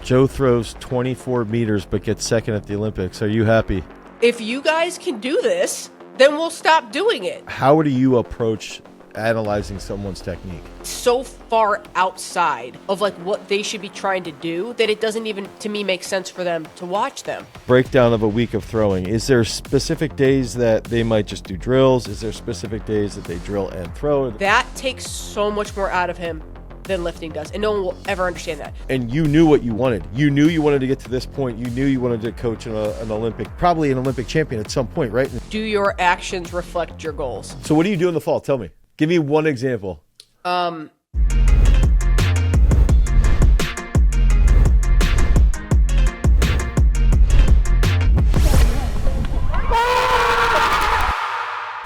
Joe throws 24 meters but gets second at the Olympics. Are you happy? If you guys can do this, then we'll stop doing it. How do you approach analyzing someone's technique? So far outside of like what they should be trying to do that it doesn't even, to me, make sense for them to watch them. Breakdown of a week of throwing. Is there specific days that they might just do drills? Is there specific days that they drill and throw? That takes so much more out of him than lifting does, and no one will ever understand that. And you knew what you wanted. You knew you wanted to get to this point. You knew you wanted to coach an Olympic, probably an Olympic champion at some point, right? Do your actions reflect your goals? So what do you do in the fall? Tell me. Give me one example. I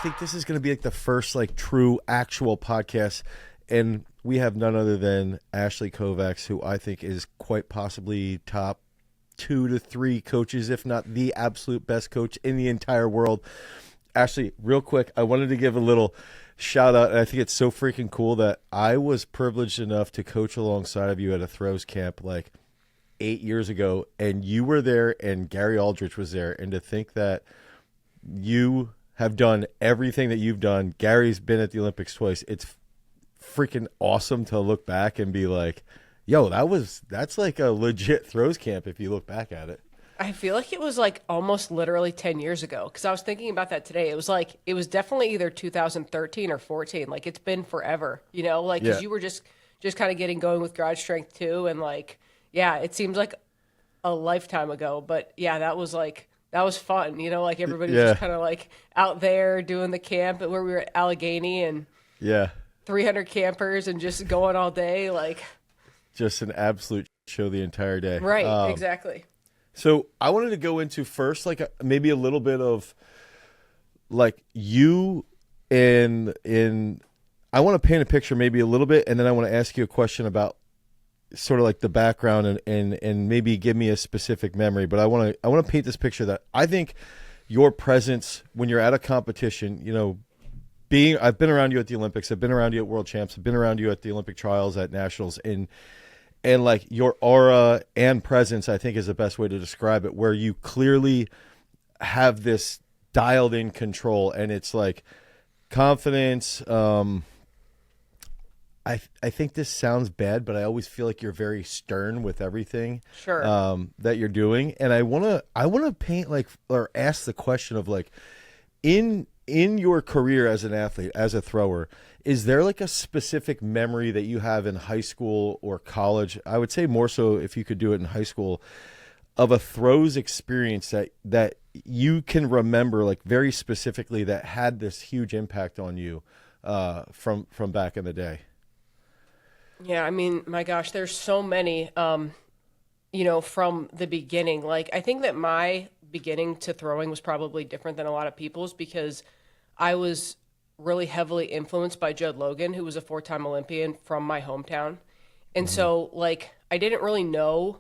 think this is going to be like the first like true actual podcast, and we have none other than Ashley Kovacs, who I think is quite possibly top 2 to 3 coaches, if not the absolute best coach in the entire world. Ashley, real quick, I wanted to give a little shout out, and I think it's so freaking cool that I was privileged enough to coach alongside of you at a throws camp like 8 years ago, and you were there and Gary Aldrich was there, and to think that you have done everything that you've done. Gary's been at the Olympics twice. It's freaking awesome to look back and be like, yo, that's like a legit throws camp if you look back at it. I feel like it was like almost literally 10 years ago, because I was thinking about that today. It was definitely either 2013 or 14. Like, it's been forever, you know, like, because you were just kind of getting going with garage strength too. And like, yeah, it seems like a lifetime ago, but yeah, that was fun. You know, like everybody was just kind of like out there doing the camp where we were at Allegheny and 300 campers and just going all day. Like, just an absolute show the entire day. Right. Exactly. So I wanted to go into first, like maybe a little bit of like you in I want to paint a picture maybe a little bit, and then I want to ask you a question about sort of like the background and maybe give me a specific memory. But I want to paint this picture that I think your presence when you're at a competition, you know, I've been around you at the Olympics, I've been around you at World Champs, I've been around you at the Olympic trials, at nationals, and like your aura and presence, I think is the best way to describe it, where you clearly have this dialed in control, and it's like confidence. I think this sounds bad, but I always feel like you're very stern with everything that you're doing. And I want to paint like, or ask the question of like, in your career as an athlete, as a thrower, is there like a specific memory that you have in high school or college? I would say more so if you could do it in high school, of a throws experience that you can remember like very specifically that had this huge impact on you from back in the day. Yeah, I mean, my gosh, there's so many, you know, from the beginning. Like, I think that my beginning to throwing was probably different than a lot of people's, because I was really heavily influenced by Judd Logan, who was a 4-time Olympian from my hometown. And so, like, I didn't really know.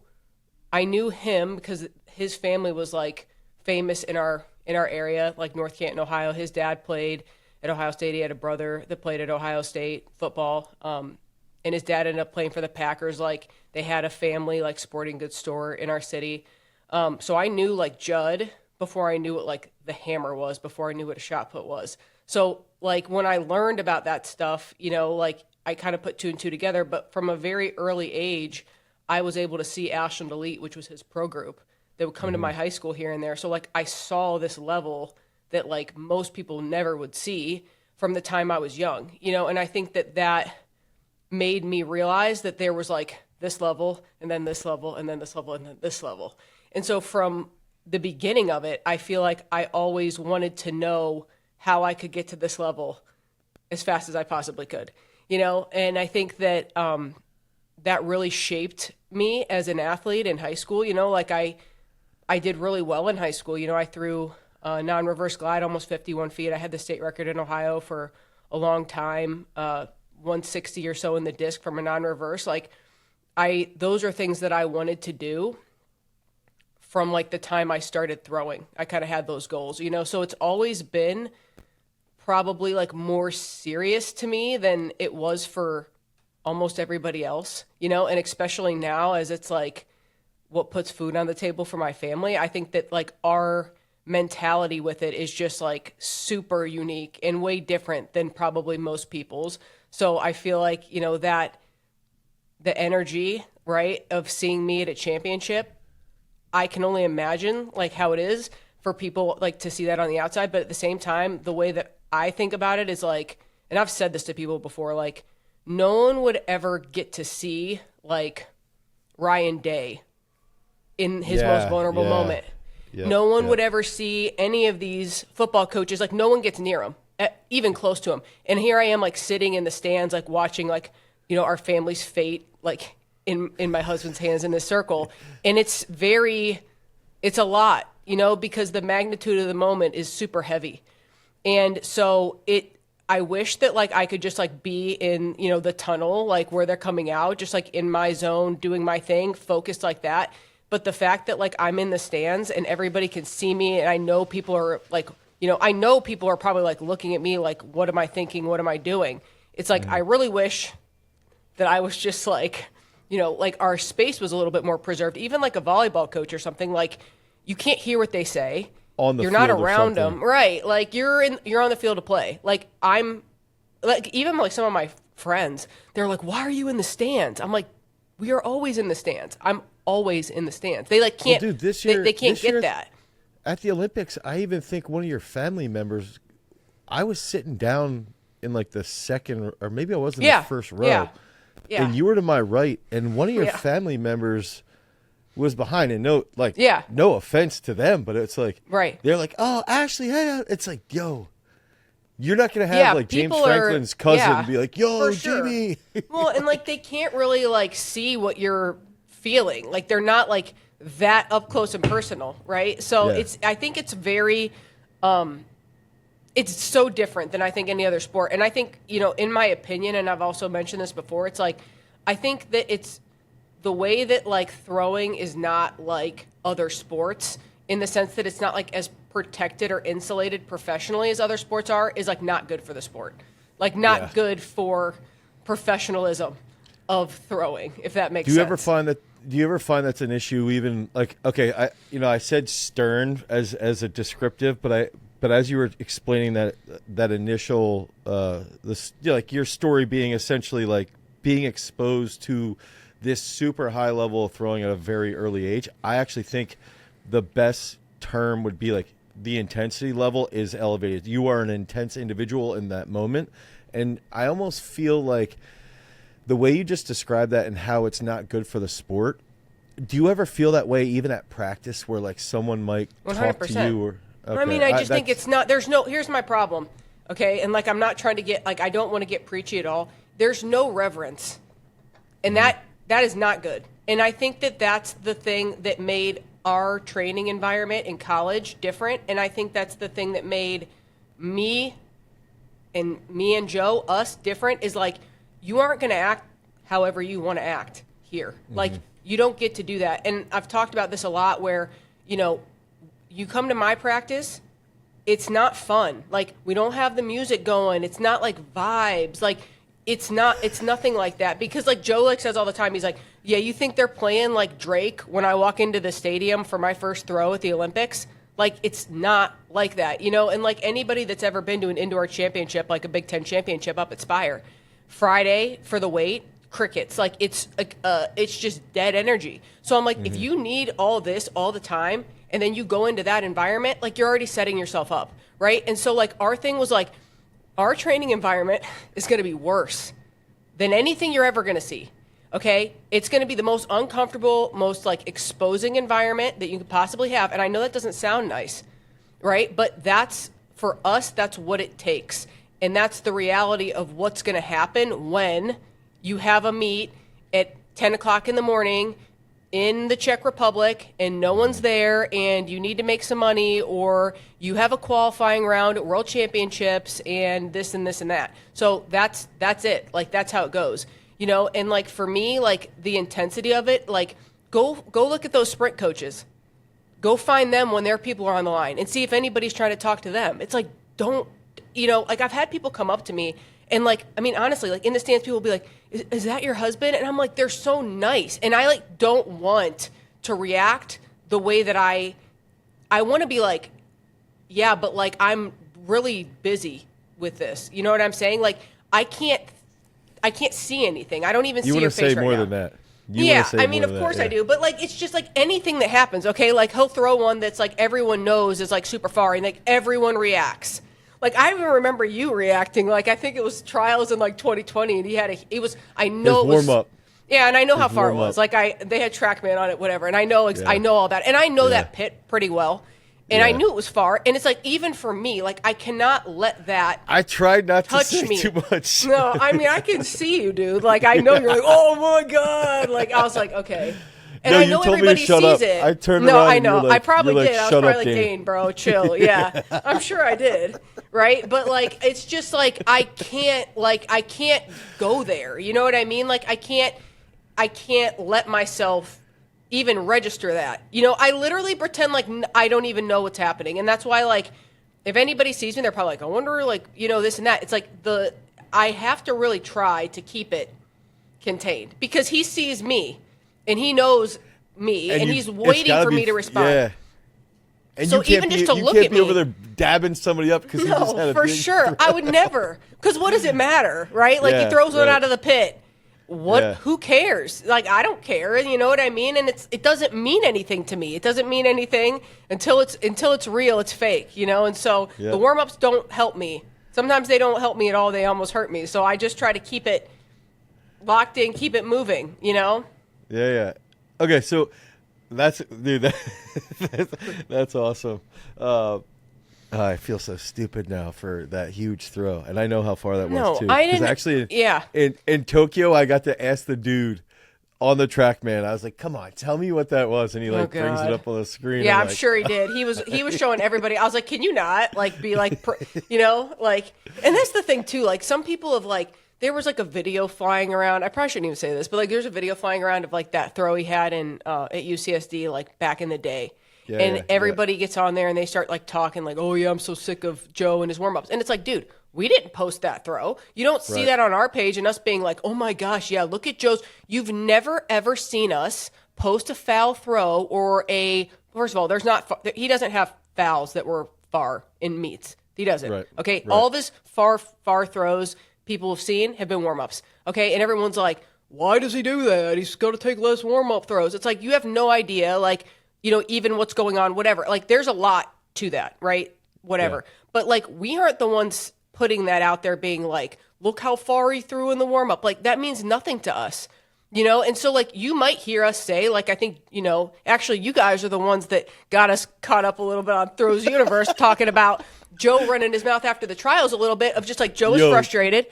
I knew him because his family was, like, famous in our area, like North Canton, Ohio. His dad played at Ohio State. He had a brother that played at Ohio State football. And his dad ended up playing for the Packers. Like, they had a family, like, sporting goods store in our city. So I knew, like, Judd before I knew what, like, the hammer was, before I knew what a shot put was. So, like, when I learned about that stuff, you know, like, I kind of put 2 and 2 together. But from a very early age, I was able to see Ashland Elite, which was his pro group, that would come to my high school here and there. So, like, I saw this level that, like, most people never would see from the time I was young, you know. And I think that made me realize that there was like this level and then this level and then this level and then this level. And so from the beginning of it, I feel like I always wanted to know how I could get to this level as fast as I possibly could, you know? And I think that that really shaped me as an athlete in high school. You know, like I did really well in high school. You know, I threw non-reverse glide almost 51 feet. I had the state record in Ohio for a long time, 160 or so in the disc from a non-reverse. Like, those are things that I wanted to do from like the time I started throwing. I kind of had those goals, you know? So it's always been probably like more serious to me than it was for almost everybody else, you know? And especially now, as it's like what puts food on the table for my family. I think that like our mentality with it is just like super unique and way different than probably most people's. So I feel like, you know, that the energy, right, of seeing me at a championship, I can only imagine like how it is for people like to see that on the outside. But at the same time, the way that I think about it is like, and I've said this to people before, like no one would ever get to see like Ryan Day in his most vulnerable moment. Yep, no one would ever see any of these football coaches. Like no one gets near him, even close to him. And here I am like sitting in the stands, like watching like, you know, our family's fate, like in my husband's hands in this circle. And it's a lot, you know, because the magnitude of the moment is super heavy. And so I wish that like I could just like be in, you know, the tunnel, like where they're coming out, just like in my zone, doing my thing, focused like that. But the fact that like I'm in the stands and everybody can see me and I know people are like, you know, I know people are probably like looking at me like, what am I thinking? What am I doing? It's like, I really wish that I was just like, you know, like our space was a little bit more preserved. Even like a volleyball coach or something, like you can't hear what they say. You're not around them. Right. Like you're on the field to play. Like I'm like, even like some of my friends, they're like, why are you in the stands? I'm like, we are always in the stands. I'm always in the stands. They like can't, dude, this year, they can't get that. At the Olympics, I even think one of your family members, I was sitting down in like the second, or maybe I was in the first row. Yeah. And you were to my right, and one of your family members was behind. And no offense to them, but it's like, they're like, oh, Ashley, hey. It's like, yo, you're not going to have like James Franklin's cousin be like, yo, Jamie. Well, and like they can't really like see what you're feeling. Like they're not like that up close and personal, right? So I think it's very, it's so different than I think any other sport. And I think, you know, in my opinion, and I've also mentioned this before, it's like, I think that it's the way that like throwing is not like other sports in the sense that it's not like as protected or insulated professionally as other sports are, is like not good for the sport. Like not good for professionalism of throwing, if that makes sense. Do you ever find that's an issue? Even like, okay, I said stern as a descriptive, but as you were explaining that initial, like your story being essentially like being exposed to this super high level of throwing at a very early age, I actually think the best term would be like the intensity level is elevated. You are an intense individual in that moment, and I almost feel like the way you just described that and how it's not good for the sport, do you ever feel that way even at practice where like someone might 100%. Talk to you? Or okay. I mean, I just think it's not, here's my problem, okay? And like I'm not trying to get, like I don't want to get preachy at all. There's no reverence. And that is not good. And I think that that's the thing that made our training environment in college different. And I think that's the thing that made me and Joe, us, different, is like, you aren't going to act however you want to act here. Mm-hmm. Like, you don't get to do that. And I've talked about this a lot where, you know, you come to my practice, it's not fun. Like, we don't have the music going. It's not like vibes. Like, it's nothing like that. Because like Joe like says all the time, he's like, yeah, you think they're playing like Drake when I walk into the stadium for my first throw at the Olympics? Like, it's not like that, you know? And like anybody that's ever been to an indoor championship, like a Big Ten championship up at Spire, Friday for the weight, crickets. Like, it's just dead energy. So I'm like, if you need all this all the time and then you go into that environment, like you're already setting yourself up, right? And so like our thing was like, our training environment is going to be worse than anything you're ever going to see, okay? It's going to be the most uncomfortable, most like exposing environment that you could possibly have. And I know that doesn't sound nice, right? But that's, for us, that's what it takes. And that's the reality of what's going to happen when you have a meet at 10 o'clock in the morning in the Czech Republic and no one's there and you need to make some money, or you have a qualifying round at World Championships and this and this and that. So that's it. Like, that's how it goes, you know? And like, for me, like the intensity of it, like go look at those sprint coaches, go find them when their people are on the line and see if anybody's trying to talk to them. It's like, don't, you know, like I've had people come up to me and like, I mean, honestly, like in the stands, people will be like, is that your husband? And I'm like, they're so nice. And I like don't want to react the way that I want to be like, yeah, but like I'm really busy with this. You know what I'm saying? Like I can't see anything. I don't even see your face right now. You want to say more than that. Yeah, I mean, of course I do. But, like, it's just, like, anything that happens, okay? Like, he'll throw one that's, like, everyone knows is, like, super far, and, like, everyone reacts. Like, I even remember you reacting. Like, I think it was trials in, like, 2020, and I know it was. Warm-up. Yeah, and I know how far it was. Like, they had TrackMan on it, whatever, and I know all that. And I know that pit pretty well. And I knew it was far. And it's like, even for me, like, I cannot let that I tried not to touch say me too much. No, I mean, I can see you, dude. Like, I know you're like, oh, my God. Like, I was like, okay. And No, I know you told me to everybody shut sees up. it. I turned no, around I and you know. were like- I probably you're like, did. I was "Shut up, probably like, Dane." Dane, bro, chill. Yeah. I'm sure I did. Right? But, like, it's just like, I can't go there. You know what I mean? Like, I can't let myself even register that. You know, I literally pretend like I don't even know what's happening. And that's why, like, if anybody sees me, they're probably like, I wonder, like, you know, this and that. It's like I have to really try to keep it contained because he sees me and he knows me and he's waiting for me to respond. Yeah. And So you can't even be, just to you look can't at be me- over there dabbing somebody up because he just had No, a for big sure. throw. I would never. Because what does it matter, right? Like, Yeah, he throws one right. out of the pit. What? Yeah. Who cares? Like, I don't care. You know what I mean? And it doesn't mean anything to me. It doesn't mean anything until it's real. It's fake, you know. And so Yeah. the warm ups don't help me. Sometimes they don't help me at all. They almost hurt me. So I just try to keep it locked in, keep it moving. You know. Yeah. Okay, so that's awesome. I feel so stupid now for that huge throw, and I know how far that No, was too. I 'Cause didn't- actually, yeah. In Tokyo, I got to ask the dude on the TrackMan. I was like, "Come on, tell me what that was," and he like brings it God. up on the screen. Yeah, I'm like, sure he did. He was showing everybody. I was like, can you not like be like, you know, like, and that's the thing too. Like, some people have like, there was like a video flying around. I probably shouldn't even say this, but like, there's a video flying around of like that throw he had in at UCSD like back in the day. Yeah, and yeah, everybody gets on there and they start like talking like, oh yeah, I'm so sick of Joe and his warm ups. And it's like, dude, we didn't post that throw. You don't see Right. that on our page and us being like, oh my gosh, yeah, look at Joe's. You've never ever seen us post a foul throw or first of all, he doesn't have fouls that were far in meets. He doesn't. Right. Okay. Right. All of his far throws people have seen have been warm ups. Okay. And everyone's like, why does he do that? He's going to take less warm up throws. It's like, you have no idea, like, you know, even what's going on, whatever. Like, there's a lot to that, right? Whatever. Yeah. But, like, we aren't the ones putting that out there being like, look how far he threw in the warm-up. Like, that means nothing to us, you know? And so, like, you might hear us say, like, I think, you know, actually you guys are the ones that got us caught up a little bit on Throws Universe talking about Joe running his mouth after the trials a little bit of just, like, Joe is frustrated,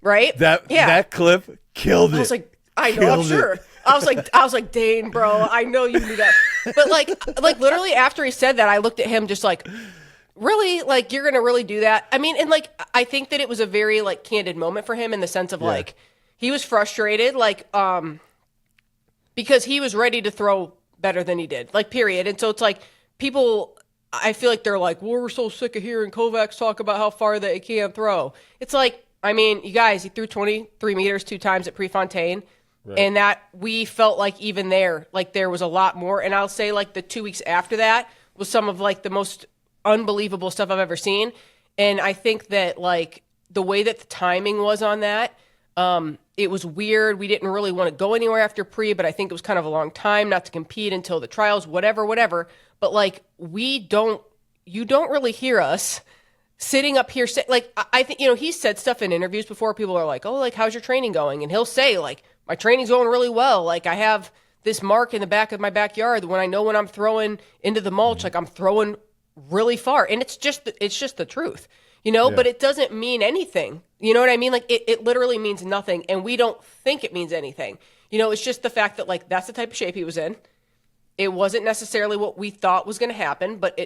right? That clip killed it. I was like, I know, I'm sure. I was like, Dane, bro, I know you knew that. But like literally after he said that, I looked at him just like, really? Like, you're going to really do that? I mean, and like, I think that it was a very like candid moment for him in the sense of like, he was frustrated, like, because he was ready to throw better than he did, like, period. And so it's like, people, I feel like they're like, well, we're so sick of hearing Kovacs talk about how far that he can't throw. It's like, I mean, you guys, he threw 23 meters 2 times at Prefontaine. Right. And that we felt like even there, like there was a lot more. And I'll say like the 2 weeks after that was some of like the most unbelievable stuff I've ever seen. And I think that like the way that the timing was on that, it was weird. We didn't really want to go anywhere after pre, but I think it was kind of a long time not to compete until the trials, whatever. But like you don't really hear us sitting up here. Like, I think, you know, he said stuff in interviews before. People are like, oh, like, how's your training going? And he'll say like, my training's going really well. Like, I have this mark in the back of my backyard when I know when I'm throwing into the mulch, like I'm throwing really far. And it's just the truth, you know, but it doesn't mean anything. You know what I mean? Like it literally means nothing. And we don't think it means anything. You know, it's just the fact that like, that's the type of shape he was in. It wasn't necessarily what we thought was going to happen, but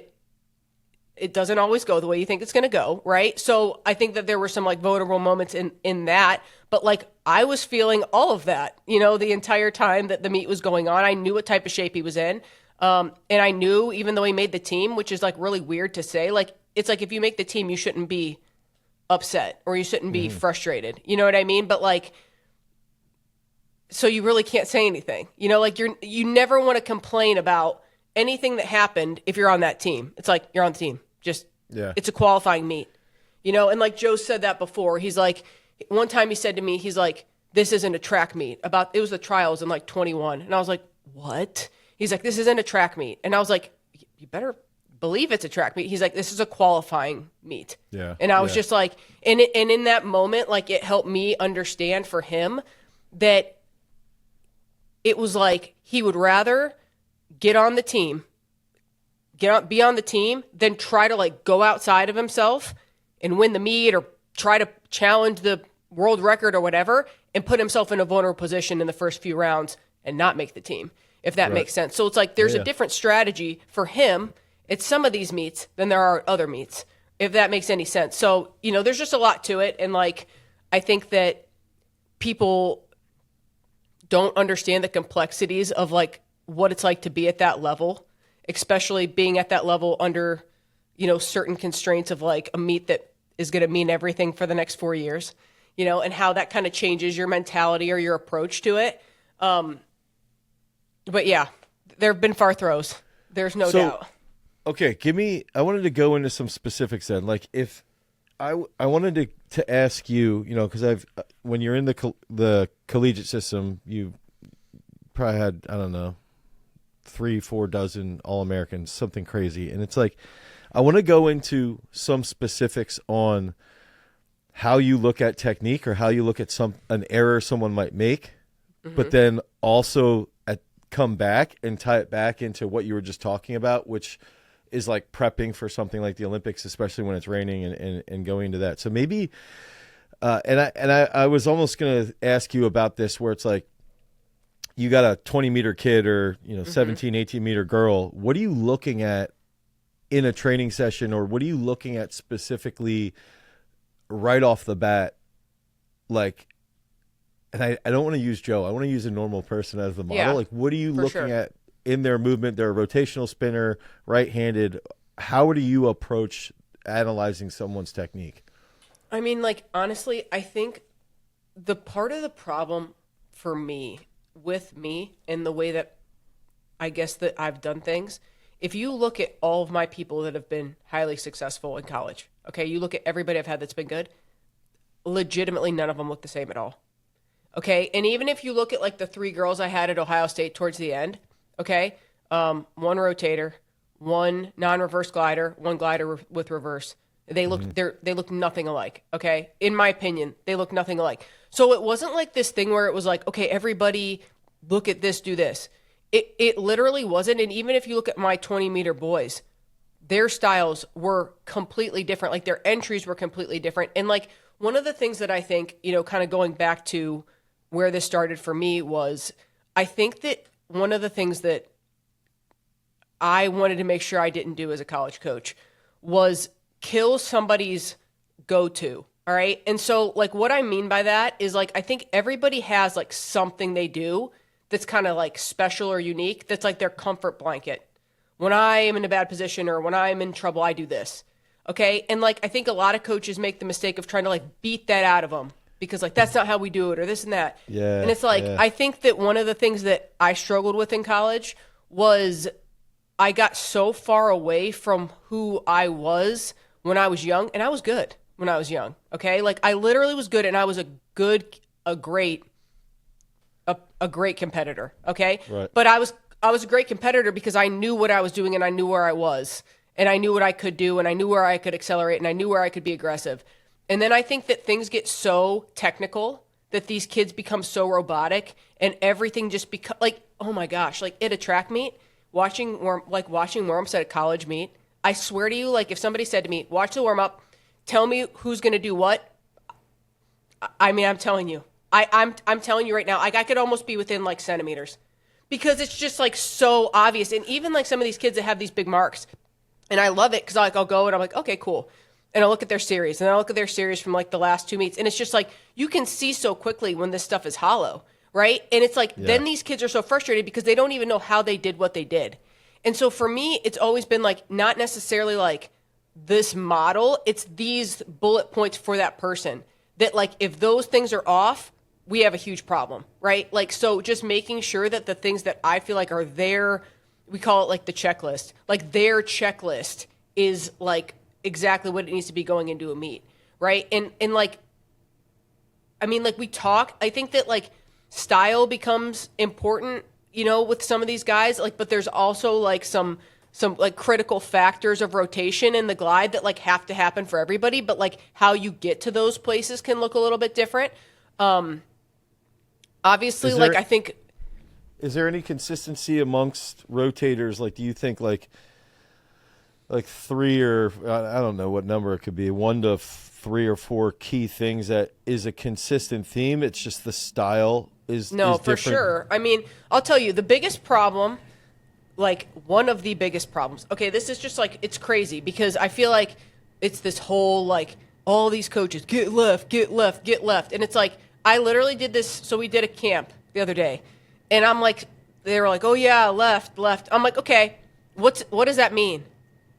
it doesn't always go the way you think it's going to go, right? So I think that there were some like vulnerable moments in that, but like I was feeling all of that, you know, the entire time that the meet was going on. I knew what type of shape he was in. And I knew even though he made the team, which is like really weird to say, like, it's like if you make the team, you shouldn't be upset or you shouldn't be frustrated. You know what I mean? But like, so you really can't say anything. You know, like you never want to complain about anything that happened if you're on that team. It's like you're on the team. Just it's a qualifying meet. You know, and like Joe said that before. He's like, one time he said to me, he's like, this isn't a track meet. It was the trials in like 21. And I was like, what? He's like, this isn't a track meet. And I was like, you better believe it's a track meet. He's like, this is a qualifying meet. Yeah. And I was just like, and in that moment, like it helped me understand for him that it was like he would rather get on the team, be on the team than try to like go outside of himself and win the meet or try to challenge the world record or whatever and put himself in a vulnerable position in the first few rounds and not make the team, if that makes sense. So it's like there's a different strategy for him at some of these meets than there are other meets, if that makes any sense. So, you know, there's just a lot to it. And like, I think that people don't understand the complexities of like what it's like to be at that level, especially being at that level under, you know, certain constraints of like a meet that is going to mean everything for the next 4 years, you know, and how that kind of changes your mentality or your approach to it. But yeah, there have been far throws. There's no doubt. Okay, I wanted to go into some specifics then. Like if I wanted to ask you, you know, because when you're in the collegiate system, you probably had, I don't know, 3-4 dozen All-Americans, something crazy. And it's like, I want to go into some specifics on how you look at technique or how you look at an error someone might make, but then also come back and tie it back into what you were just talking about, which is like prepping for something like the Olympics, especially when it's raining and going into that. So maybe, I was almost going to ask you about this where it's like, you got a 20-meter kid or, you know, 17, 18-meter girl. What are you looking at in a training session, or what are you looking at specifically right off the bat? Like, and I don't want to use Joe. I want to use a normal person as the model. Yeah, like, what are you looking at in their movement? They're a rotational spinner, right-handed. How do you approach analyzing someone's technique? I mean, like, honestly, I think the part of the problem for me, with me, and the way that I guess that I've done things, if you look at all of my people that have been highly successful in college, okay, you look at everybody I've had that's been good, legitimately none of them look the same at all. Okay, and even if you look at like the 3 girls I had at Ohio State towards the end, okay, one rotator, one non-reverse glider, one glider with reverse. They look they look nothing alike. Okay, in my opinion, they look nothing alike. So it wasn't like this thing where it was like, okay, everybody look at this, do this. It literally wasn't. And even if you look at my 20-meter boys, their styles were completely different. Like their entries were completely different. And like one of the things that I think, you know, kind of going back to where this started for me was, I think that one of the things that I wanted to make sure I didn't do as a college coach was kill somebody's go-to. All right. And so like what I mean by that is like, I think everybody has like something they do that's kind of like special or unique. That's like their comfort blanket. When I am in a bad position or when I'm in trouble, I do this. Okay. And like, I think a lot of coaches make the mistake of trying to like beat that out of them because like, that's not how we do it or this and that. Yeah. And it's like, I think that one of the things that I struggled with in college was I got so far away from who I was when I was young, and I was good when I was young. Okay. Like I literally was good and I was a great competitor. Okay. Right. But I was a great competitor because I knew what I was doing and I knew where I was and I knew what I could do and I knew where I could accelerate and I knew where I could be aggressive. And then I think that things get so technical that these kids become so robotic and everything just becomes like, oh my gosh, like at a track meet, watching warm-ups at a college meet, I swear to you, like if somebody said to me, watch the warm-up, tell me who's going to do what, I mean, I'm telling you. I'm telling you right now, like I could almost be within like centimeters because it's just like so obvious. And even like some of these kids that have these big marks, and I love it because I'll go and I'm like, okay, cool. And I'll look at their series and I'll look at their series from like the last 2 meets. And it's just like, you can see so quickly when this stuff is hollow, right? And it's like, then these kids are so frustrated because they don't even know how they did what they did. And so for me, it's always been like, not necessarily like this model, it's these bullet points for that person that like, if those things are off, we have a huge problem, right? Like, so just making sure that the things that I feel like are there, we call it like the checklist, like their checklist is like exactly what it needs to be going into a meet, right? And like, I mean, like we talk, I think that like style becomes important, you know, with some of these guys, like, but there's also like some like critical factors of rotation in the glide that like have to happen for everybody, but like how you get to those places can look a little bit different. Obviously, like I think, is there any consistency amongst rotators? Like, do you think like three, or I don't know what number it could be, 1 to 3 or 4 key things that is a consistent theme? It's just the style is no, is for different. sure. I mean, I'll tell you the biggest problem, like one of the biggest problems. Okay, this is just like, it's crazy because I feel like it's this whole like all these coaches get left, get left, get left, and it's like I literally did this. So we did a camp the other day, and I'm like, they were like, oh yeah, left. I'm like, okay, what does that mean?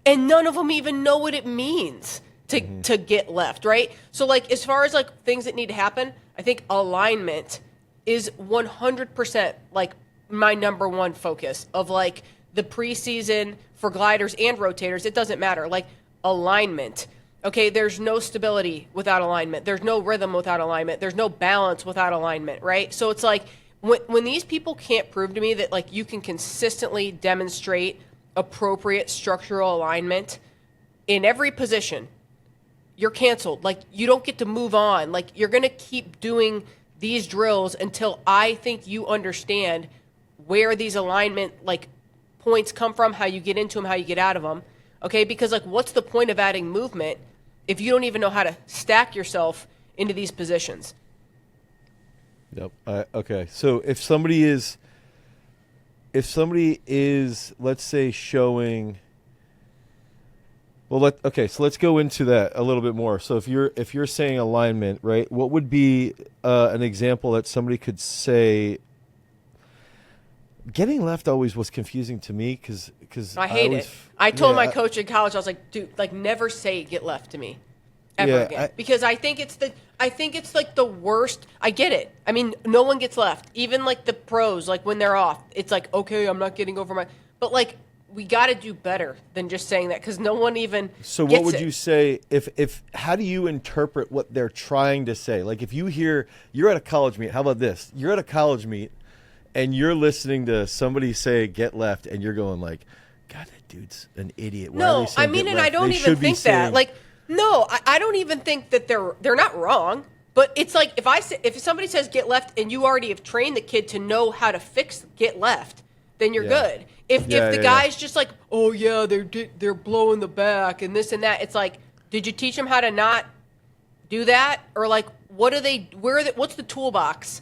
And none of them even know what it means to get left, right? So like as far as like things that need to happen, I think alignment is 100% like my number one focus of like the preseason for gliders and rotators. It doesn't matter. Like alignment. Okay, there's no stability without alignment. There's no rhythm without alignment. There's no balance without alignment, right? So it's like when these people can't prove to me that like you can consistently demonstrate appropriate structural alignment in every position, you're canceled. Like you don't get to move on. Like you're going to keep doing these drills until I think you understand where these alignment like points come from, how you get into them, how you get out of them. Okay, because like what's the point of adding movement if you don't even know how to stack yourself into these positions? Yep. Okay. So if somebody is, let's say, showing, well, so let's go into that a little bit more. So if you're saying alignment, right? What would be an example that somebody could say? Getting left always was confusing to me because I hate it. I told my coach in college, I was like, dude, like never say get left to me ever again. Because I think it's like the worst. I get it. I mean, no one gets left. Even like the pros, like when they're off, it's like, okay, I'm not getting over my, but like we got to do better than just saying that because no one even So gets what would it. you say if how do you interpret what they're trying to say? Like if you hear, you're at a college meet, how about this? You're at a college meet and you're listening to somebody say get left and you're going like, God, that dude's an idiot. Why are they saying I mean, get and left? I don't They even should be think saying, that. Like, no, I don't even think that they're not wrong. But it's like if somebody says get left and you already have trained the kid to know how to fix get left, then you're good. If the guy's just like, oh yeah, they're blowing the back and this and that, it's like, did you teach them how to not do that? Or like, what's the toolbox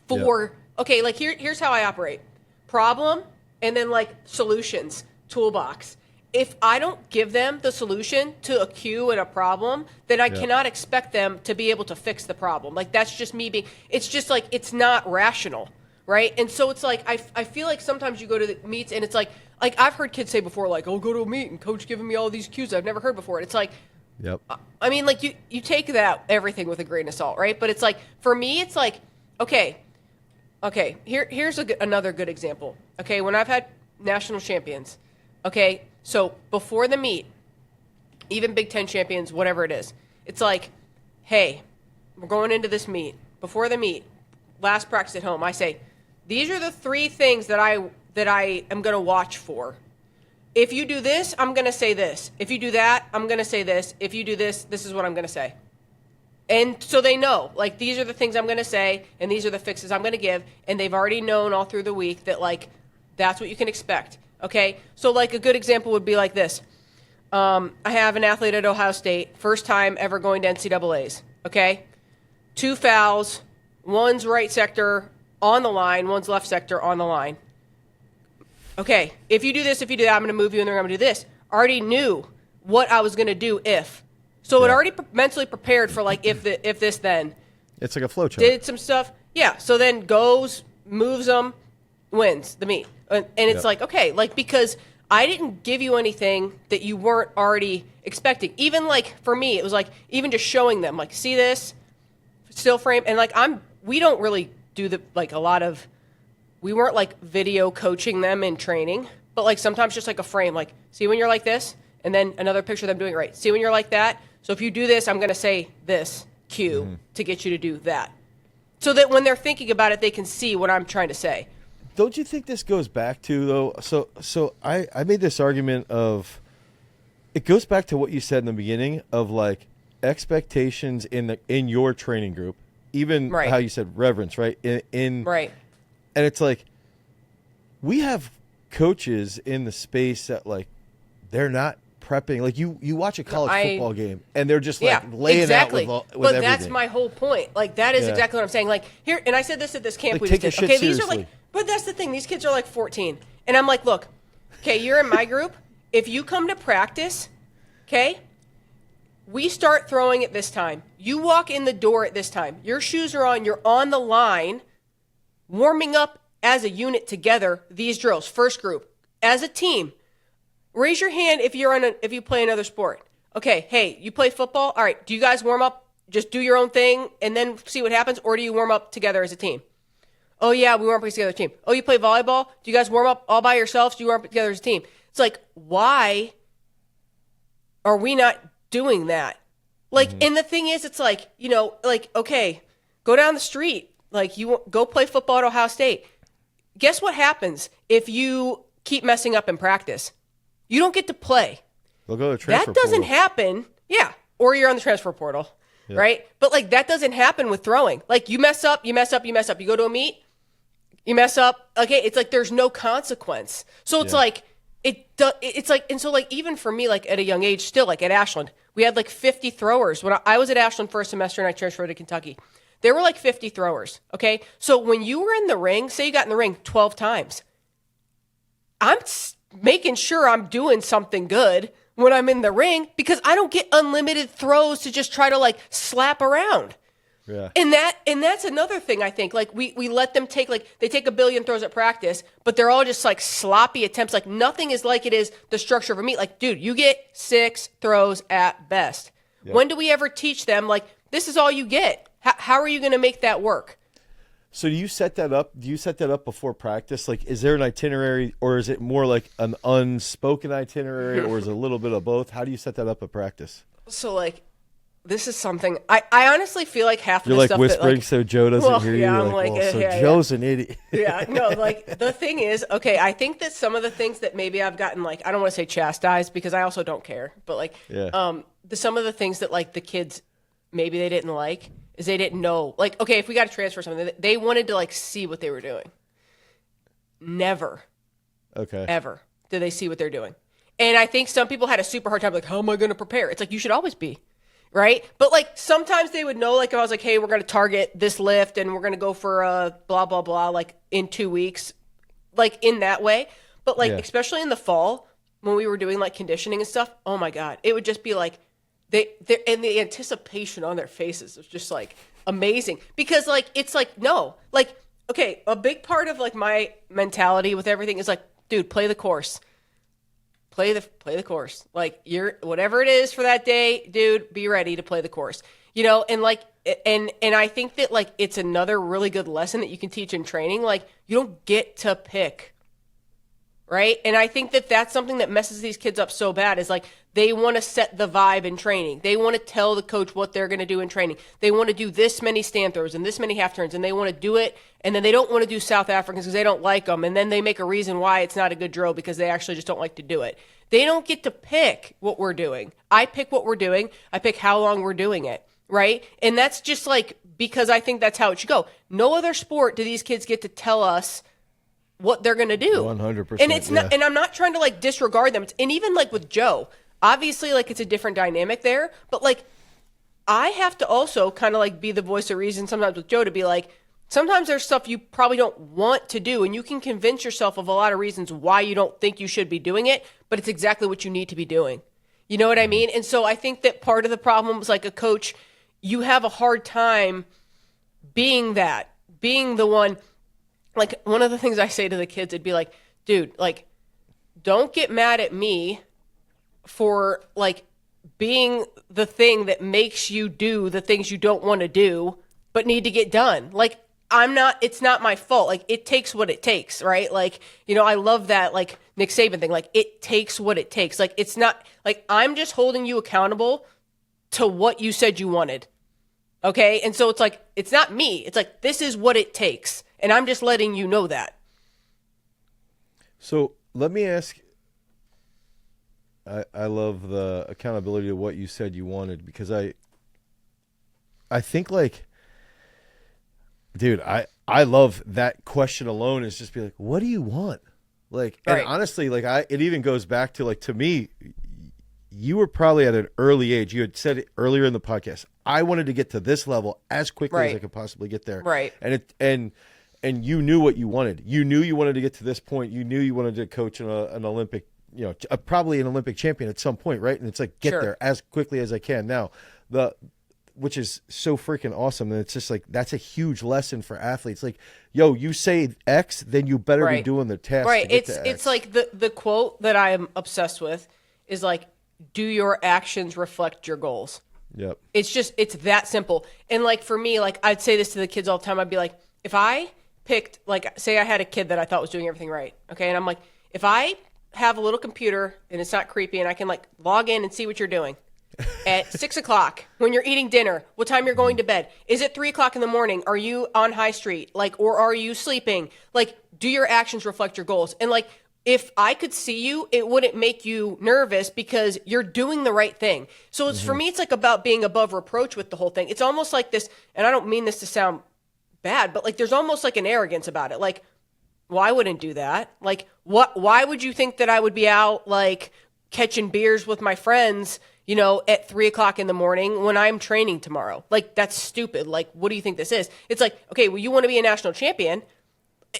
for? Okay, like here's how I operate: problem and then like solutions toolbox. If I don't give them the solution to a cue and a problem, then I cannot expect them to be able to fix the problem. Like that's just me being. It's just like it's not rational, right? And so it's like I feel like sometimes you go to the meets and it's like I've heard kids say before, like, "Oh, go to a meet and coach giving me all these cues I've never heard before." And it's like, yep. I mean, like you take that everything with a grain of salt, right? But it's like for me, it's like okay. Here's another good example. Okay, when I've had national champions, okay, so before the meet, even Big Ten champions, whatever it is, it's like, hey, we're going into this meet. Before the meet, last practice at home, I say, these are the 3 things that I am going to watch for. If you do this, I'm going to say this. If you do that, I'm going to say this. If you do this, this is what I'm going to say. And so they know, like, these are the things I'm going to say, and these are the fixes I'm going to give, and they've already known all through the week that, like, that's what you can expect, okay? So, like, a good example would be like this. I have an athlete at Ohio State, first time ever going to NCAAs, okay? 2 fouls, one's right sector on the line, one's left sector on the line. Okay, if you do this, if you do that, I'm going to move you, and then I'm going to do this. Already knew what I was going to do if. So it already mentally prepared for like if this then. It's like a flow chart. Did some stuff. Yeah. So then goes, moves them, wins the meet. And it's like, okay, like because I didn't give you anything that you weren't already expecting. Even like for me, it was like even just showing them like, see this still frame. And like I'm we don't really do we weren't like video coaching them in training, but like sometimes just like a frame, like see when you're like this, and then another picture of them doing it right. See when you're like that. So if you do this, I'm going to say this cue to get you to do that. So that when they're thinking about it, they can see what I'm trying to say. Don't you think this goes back to, though? So I made this argument of, it goes back to what you said in the beginning of like expectations in your training group, even Right. how you said reverence, right? Right. And it's like, we have coaches in the space that like, they're not prepping. Like you watch a college football game and they're just like laying exactly. out with but everything. That's my whole point. Like that is exactly what I'm saying. Like here, and I said this at this camp Like, we take just your did. shit Okay, these are seriously. like, but that's the thing. These kids are like 14, and I'm like, look, okay, you're in my group. If you come to practice, okay, we start throwing at this time. You walk in the door at this time. Your shoes are on. You're on the line, warming up as a unit together. These drills, first group, as a team. Raise your hand if you play another sport. Okay, hey, you play football? All right, do you guys warm up? Just do your own thing and then see what happens, or do you warm up together as a team? Oh, yeah, we warm up together as a team. Oh, you play volleyball? Do you guys warm up all by yourselves? Do you warm up together as a team? It's like, why are we not doing that? Like, and the thing is, it's like, like, okay, go down the street. Like, you go play football at Ohio State. Guess what happens if you keep messing up in practice? You don't get to play. They'll go to transfer That doesn't portal. happen. Yeah. Or you're on the transfer portal, right? But like that doesn't happen with throwing. Like you mess up. You go to a meet, you mess up. Okay, it's like there's no consequence. So it's like it's like, and so like even for me, like at a young age, still like at Ashland, we had like 50 throwers. When I was at Ashland for a semester and I transferred to Kentucky, there were like 50 throwers. Okay, so when you were in the ring, say you got in the ring 12 times, I'm making sure I'm doing something good when I'm in the ring because I don't get unlimited throws to just try to like slap around. Yeah. And that's another thing I think. Like we let them take they take a billion throws at practice, but they're all just like sloppy attempts. Like nothing is like it is the structure of a meet. Like, dude, you get 6 throws at best. Yeah. When do we ever teach them like this is all you get? How are you going to make that work? So do you set that up? Do you set that up before practice? Like, is there an itinerary, or is it more like an unspoken itinerary, or is it a little bit of both? How do you set that up at practice? So, like, this is something I honestly feel like half of You're the like stuff whispering that, like, so Joe doesn't hear you. Yeah, You're I'm like, well, so yeah, Joe's an idiot. Yeah, no, like the thing is, okay, I think that some of the things that maybe I've gotten like I don't want to say chastised because I also don't care, but like, some of the things that like the kids maybe they didn't like. Is they didn't know, like, okay, if we got to transfer something, they wanted to, like, see what they were doing. Never, ever did they see what they're doing. And I think some people had a super hard time, like, how am I going to prepare? It's like, you should always be, right? But, like, sometimes they would know, like, if I was like, hey, we're going to target this lift and we're going to go for a blah, blah, blah, like, in 2 weeks, like, in that way. But, like, especially in the fall, when we were doing, like, conditioning and stuff, oh, my God, it would just be, like, and the anticipation on their faces was just like amazing because like it's like no like okay a big part of like my mentality with everything is like dude play the course like you're whatever it is for that day dude be ready to play the course and like and I think that like it's another really good lesson that you can teach in training like you don't get to pick. Right. And I think that that's something that messes these kids up so bad is like they want to set the vibe in training. They want to tell the coach what they're going to do in training. They want to do this many stand throws and this many half turns and they want to do it. And then they don't want to do South Africans because they don't like them. And then they make a reason why it's not a good drill because they actually just don't like to do it. They don't get to pick what we're doing. I pick what we're doing. I pick how long we're doing it. Right. And that's just like because I think that's how it should go. No other sport do these kids get to tell us what they're going to do. 100%. And it's not, and I'm not trying to like disregard them. And even like with Joe, obviously like it's a different dynamic there, but like I have to also kind of like be the voice of reason sometimes with Joe to be like, sometimes there's stuff you probably don't want to do and you can convince yourself of a lot of reasons why you don't think you should be doing it, but it's exactly what you need to be doing. You know what I mean? And so I think that part of the problem is like a coach, you have a hard time being the one. Like, one of the things I say to the kids, it'd be like, dude, like, don't get mad at me for, like, being the thing that makes you do the things you don't want to do, but need to get done. Like, it's not my fault. Like, it takes what it takes, right? Like, I love that, like, Nick Saban thing. Like, it takes what it takes. Like, it's not, like, I'm just holding you accountable to what you said you wanted. Okay? And so it's like, it's not me. It's like, this is what it takes. And I'm just letting you know that. So let me ask, I love the accountability of what you said you wanted, because I think, like, dude, I love that question alone, is just be like, what do you want? Like, right. And honestly, like, it even goes back to, like, to me, you were probably at an early age. You had said it earlier in the podcast, I wanted to get to this level as quickly as I could possibly get there. Right. And you knew what you wanted. You knew you wanted to get to this point. You knew you wanted to coach an Olympic, probably an Olympic champion at some point, right? And it's like, get there as quickly as I can. Now, which is so freaking awesome. And it's just like, that's a huge lesson for athletes. Like, yo, you say X, then you better be doing the task. Right. It's like the quote that I am obsessed with is like, do your actions reflect your goals? Yep. It's that simple. And like, for me, like, I'd say this to the kids all the time. I'd be like, if I picked, like, say I had a kid that I thought was doing everything right. Okay. And I'm like, if I have a little computer and it's not creepy and I can, like, log in and see what you're doing at 6:00 when you're eating dinner, what time you're going to bed, is it 3:00 in the morning? Are you on High Street? Like, or are you sleeping? Like, do your actions reflect your goals? And like, if I could see you, it wouldn't make you nervous because you're doing the right thing. So it's, for me, it's like about being above reproach with the whole thing. It's almost like this, and I don't mean this to sound bad, but like, there's almost like an arrogance about it. Like, well, I wouldn't do that. Like, why would you think that I would be out, like, catching beers with my friends, at 3:00 in the morning when I'm training tomorrow? Like, that's stupid. Like, what do you think this is? It's like, okay, well, you want to be a national champion.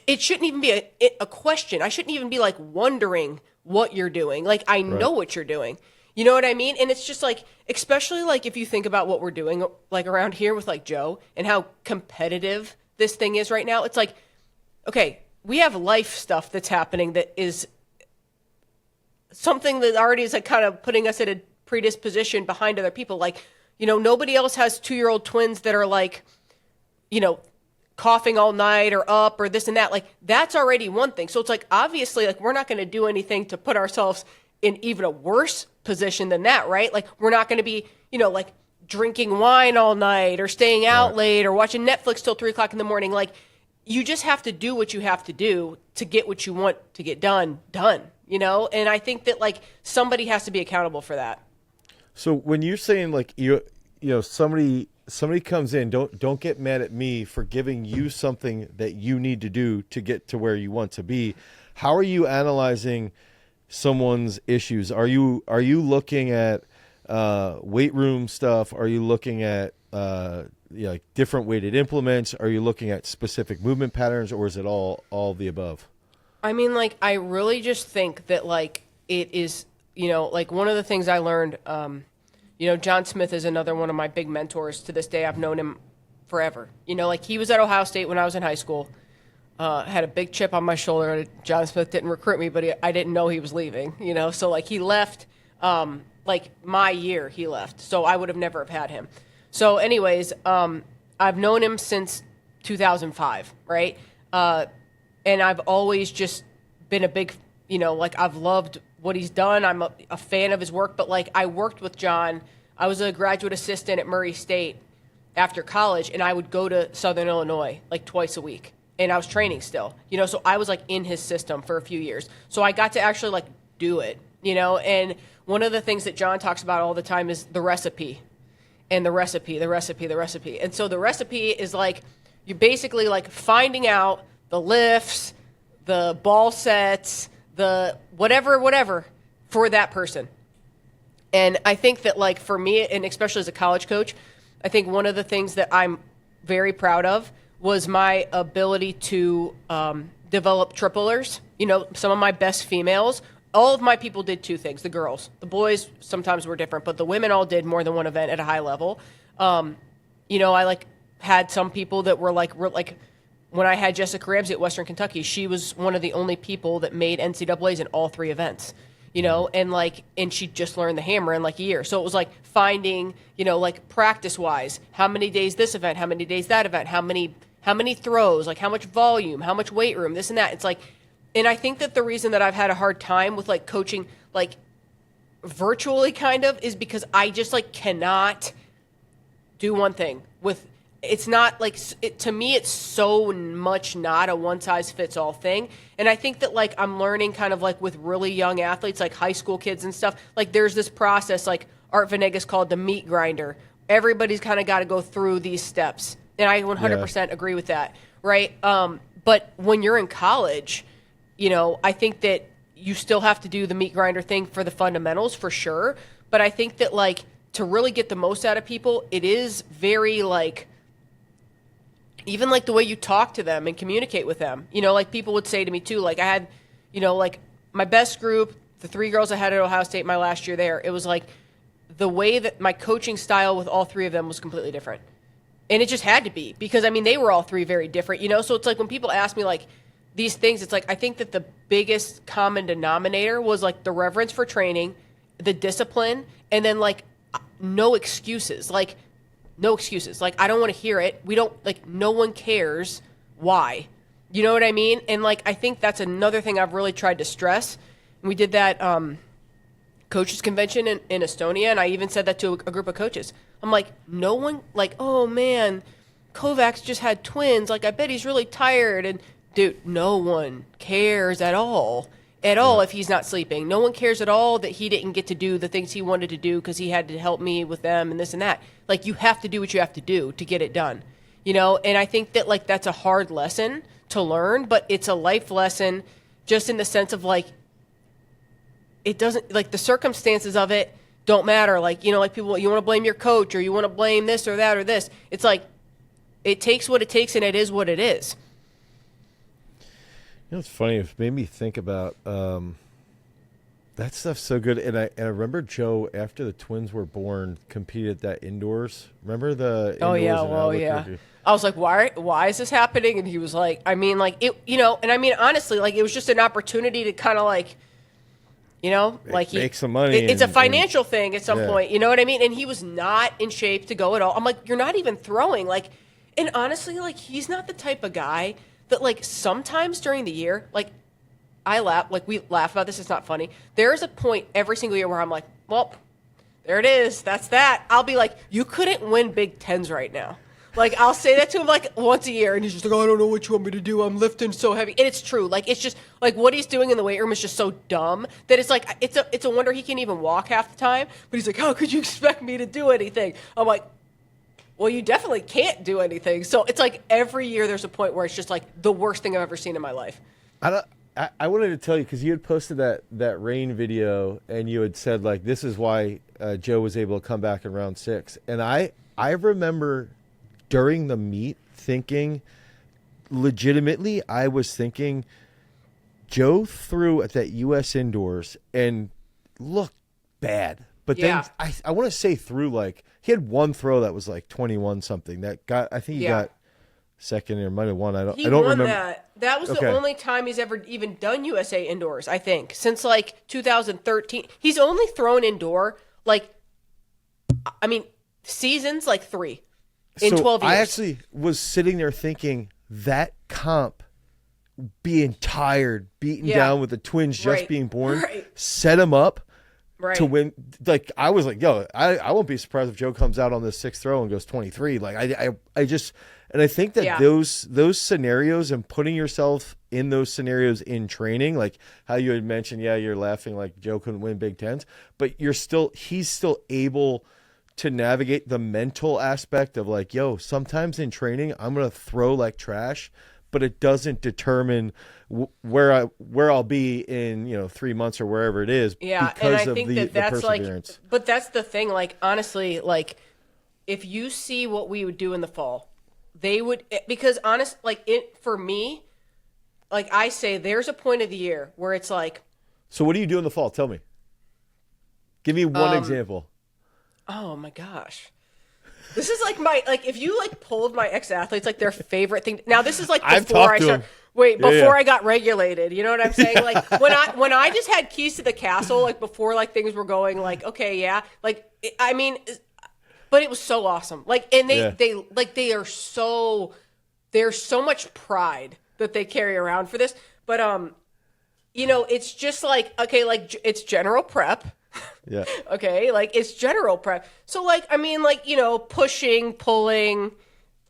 It shouldn't even be a question. I shouldn't even be, like, wondering what you're doing. Like, I know what you're doing. You know what I mean? And it's just like, especially like if you think about what we're doing, like around here with like Joe and how competitive this thing is right now. It's like, okay, we have life stuff that's happening that is something that already is like kind of putting us at a predisposition behind other people. Like, nobody else has 2-year-old twins that are like, coughing all night or up or this and that. Like, that's already one thing. So it's like, obviously, like, we're not going to do anything to put ourselves in even a worse position than that, right? Like, we're not going to be, like, drinking wine all night or staying out late or watching Netflix till 3:00 in the morning. Like, you just have to do what you have to do to get what you want to get done, And I think that, like, somebody has to be accountable for that. So when you're saying, like, somebody comes in, don't get mad at me for giving you something that you need to do to get to where you want to be. How are you analyzing someone's issues? Are you looking at weight room stuff? Are you looking at like different weighted implements? Are you looking at specific movement patterns, or is it all the above? I mean, like, I really just think that, like, it is, like, one of the things I learned, John Smith is another one of my big mentors to this day. I've known him forever. Like, he was at Ohio State when I was in high school. Had a big chip on my shoulder. John Smith didn't recruit me, but I didn't know he was leaving, So, like, he left, like, my year he left. So I would have never have had him. So anyways, I've known him since 2005, right? And I've always just been a big, like, I've loved what he's done. I'm a fan of his work. But, like, I worked with John. I was a graduate assistant at Murray State after college, and I would go to Southern Illinois, like, twice a week. And I was training still, so I was, like, in his system for a few years. So I got to actually, like, do it, and one of the things that John talks about all the time is the recipe and the recipe. And so the recipe is, like, you're basically, like, finding out the lifts, the ball sets, the whatever for that person. And I think that, like, for me, and especially as a college coach, I think one of the things that I'm very proud of was my ability to develop triplers. Some of my best females, all of my people did two things. The girls, the boys sometimes were different, but the women all did more than one event at a high level. I, like, had some people that were like when I had Jessica Ramsey at Western Kentucky, she was one of the only people that made NCAAs in all three events. and and she just learned the hammer in like a year. So it was like finding, like practice wise, how many days this event, how many days that event, how many throws, like how much volume, how much weight room, this and that. It's like, and I think that the reason that I've had a hard time with like coaching, like virtually kind of, is because I just like cannot do one thing with, it's not like, to me, it's so much not a one size fits all thing. And I think that like I'm learning kind of like with really young athletes, like high school kids and stuff, like there's this process, like Art Venegas called the meat grinder. Everybody's kind of got to go through these steps. And I 100% agree with that. Right. But when you're in college, I think that you still have to do the meat grinder thing for the fundamentals for sure. But I think that like to really get the most out of people, it is very like, even like the way you talk to them and communicate with them, like people would say to me too, like I had, like my best group, the 3 girls I had at Ohio State my last year there, it was like the way that my coaching style with all 3 of them was completely different. And it just had to be because, I mean, they were all 3 very different, So it's like when people ask me like these things, it's like I think that the biggest common denominator was like the reverence for training, the discipline, and then like no excuses. Like, no excuses. Like, I don't want to hear it. We don't, like, no one cares why. You know what I mean? And, like, I think that's another thing I've really tried to stress. We did that coaches convention in Estonia, and I even said that to a group of coaches. I'm like, no one, like, oh, man, Kovacs just had twins. Like, I bet he's really tired. And, dude, no one cares at all if he's not sleeping. No one cares at all that he didn't get to do the things he wanted to do because he had to help me with them and this and that. Like, you have to do what you have to do to get it done, And I think that, like, that's a hard lesson to learn, but it's a life lesson just in the sense of, like, it doesn't, like, the circumstances of it don't matter. Like, like people, you want to blame your coach or you want to blame this or that or this. It's like, it takes what it takes and it is what it is. It's funny. It made me think about that stuff's so good. And I remember Joe, after the twins were born, competed at that indoors. Remember the Oh, indoors yeah. in Well, Albuquerque? yeah. I was like, why is this happening? And he was like, I mean, like, it, and I mean, honestly, like, it was just an opportunity to kind of like, like make some money. It's a financial thing at some point. You know what I mean? And he was not in shape to go at all. I'm like, you're not even throwing. Like, and honestly, like, he's not the type of guy that, like, sometimes during the year, like, we laugh about this. It's not funny. There is a point every single year where I'm like, well, there it is. That's that. I'll be like, you couldn't win Big Tens right now. Like, I'll say that to him like once a year, and he's just like, oh, I don't know what you want me to do. I'm lifting so heavy. And it's true. Like, it's just like what he's doing in the weight room is just so dumb that it's like, it's a wonder he can't even walk half the time. But he's like, how could you expect me to do anything? I'm like, well, you definitely can't do anything. So it's like every year there's a point where it's just like the worst thing I've ever seen in my life. I wanted to tell you because you had posted that rain video and you had said like this is why Joe was able to come back in round 6. And I remember during the meet thinking legitimately, I was thinking Joe threw at that U.S. indoors and looked bad. But then I want to say through like he had one throw that was like 21 something that got I think he got second or might have won. I don't remember that. That was the only time he's ever even done USA indoors, I think, since like 2013. He's only thrown indoor like I mean seasons like 3 in 12 years. I actually was sitting there thinking that comp being tired, beaten down with the twins just being born, set him up to win. Like I was like, yo, I won't be surprised if Joe comes out on this 6th throw and goes 23. Like I just, and I think that those scenarios and putting yourself in those scenarios in training, like how you had mentioned, you're laughing like Joe couldn't win Big Tens, but he's still able to navigate the mental aspect of like, yo, sometimes in training I'm gonna throw like trash, but it doesn't determine where I'll be in 3 months or wherever it is. Yeah, because and I of think the that's perseverance. like, but that's the thing. Like honestly, like if you see what we would do in the fall, they would because for me, like I say, there's a point of the year where it's like. So what do you do in the fall? Tell me. Give me one example. Oh my gosh. This is like if you like polled my ex-athletes, like their favorite thing. Now this is like before I start. Wait, Yeah, before yeah. I got regulated, you know what I'm saying? Like when I just had keys to the castle, like before like things were going like, okay, yeah. Like I mean, but it was so awesome. Like and Yeah. they are so there's so much pride that they carry around for this. But it's just like okay, like it's general prep. Yeah. Okay, like it's general prep. So like I mean like, pushing, pulling,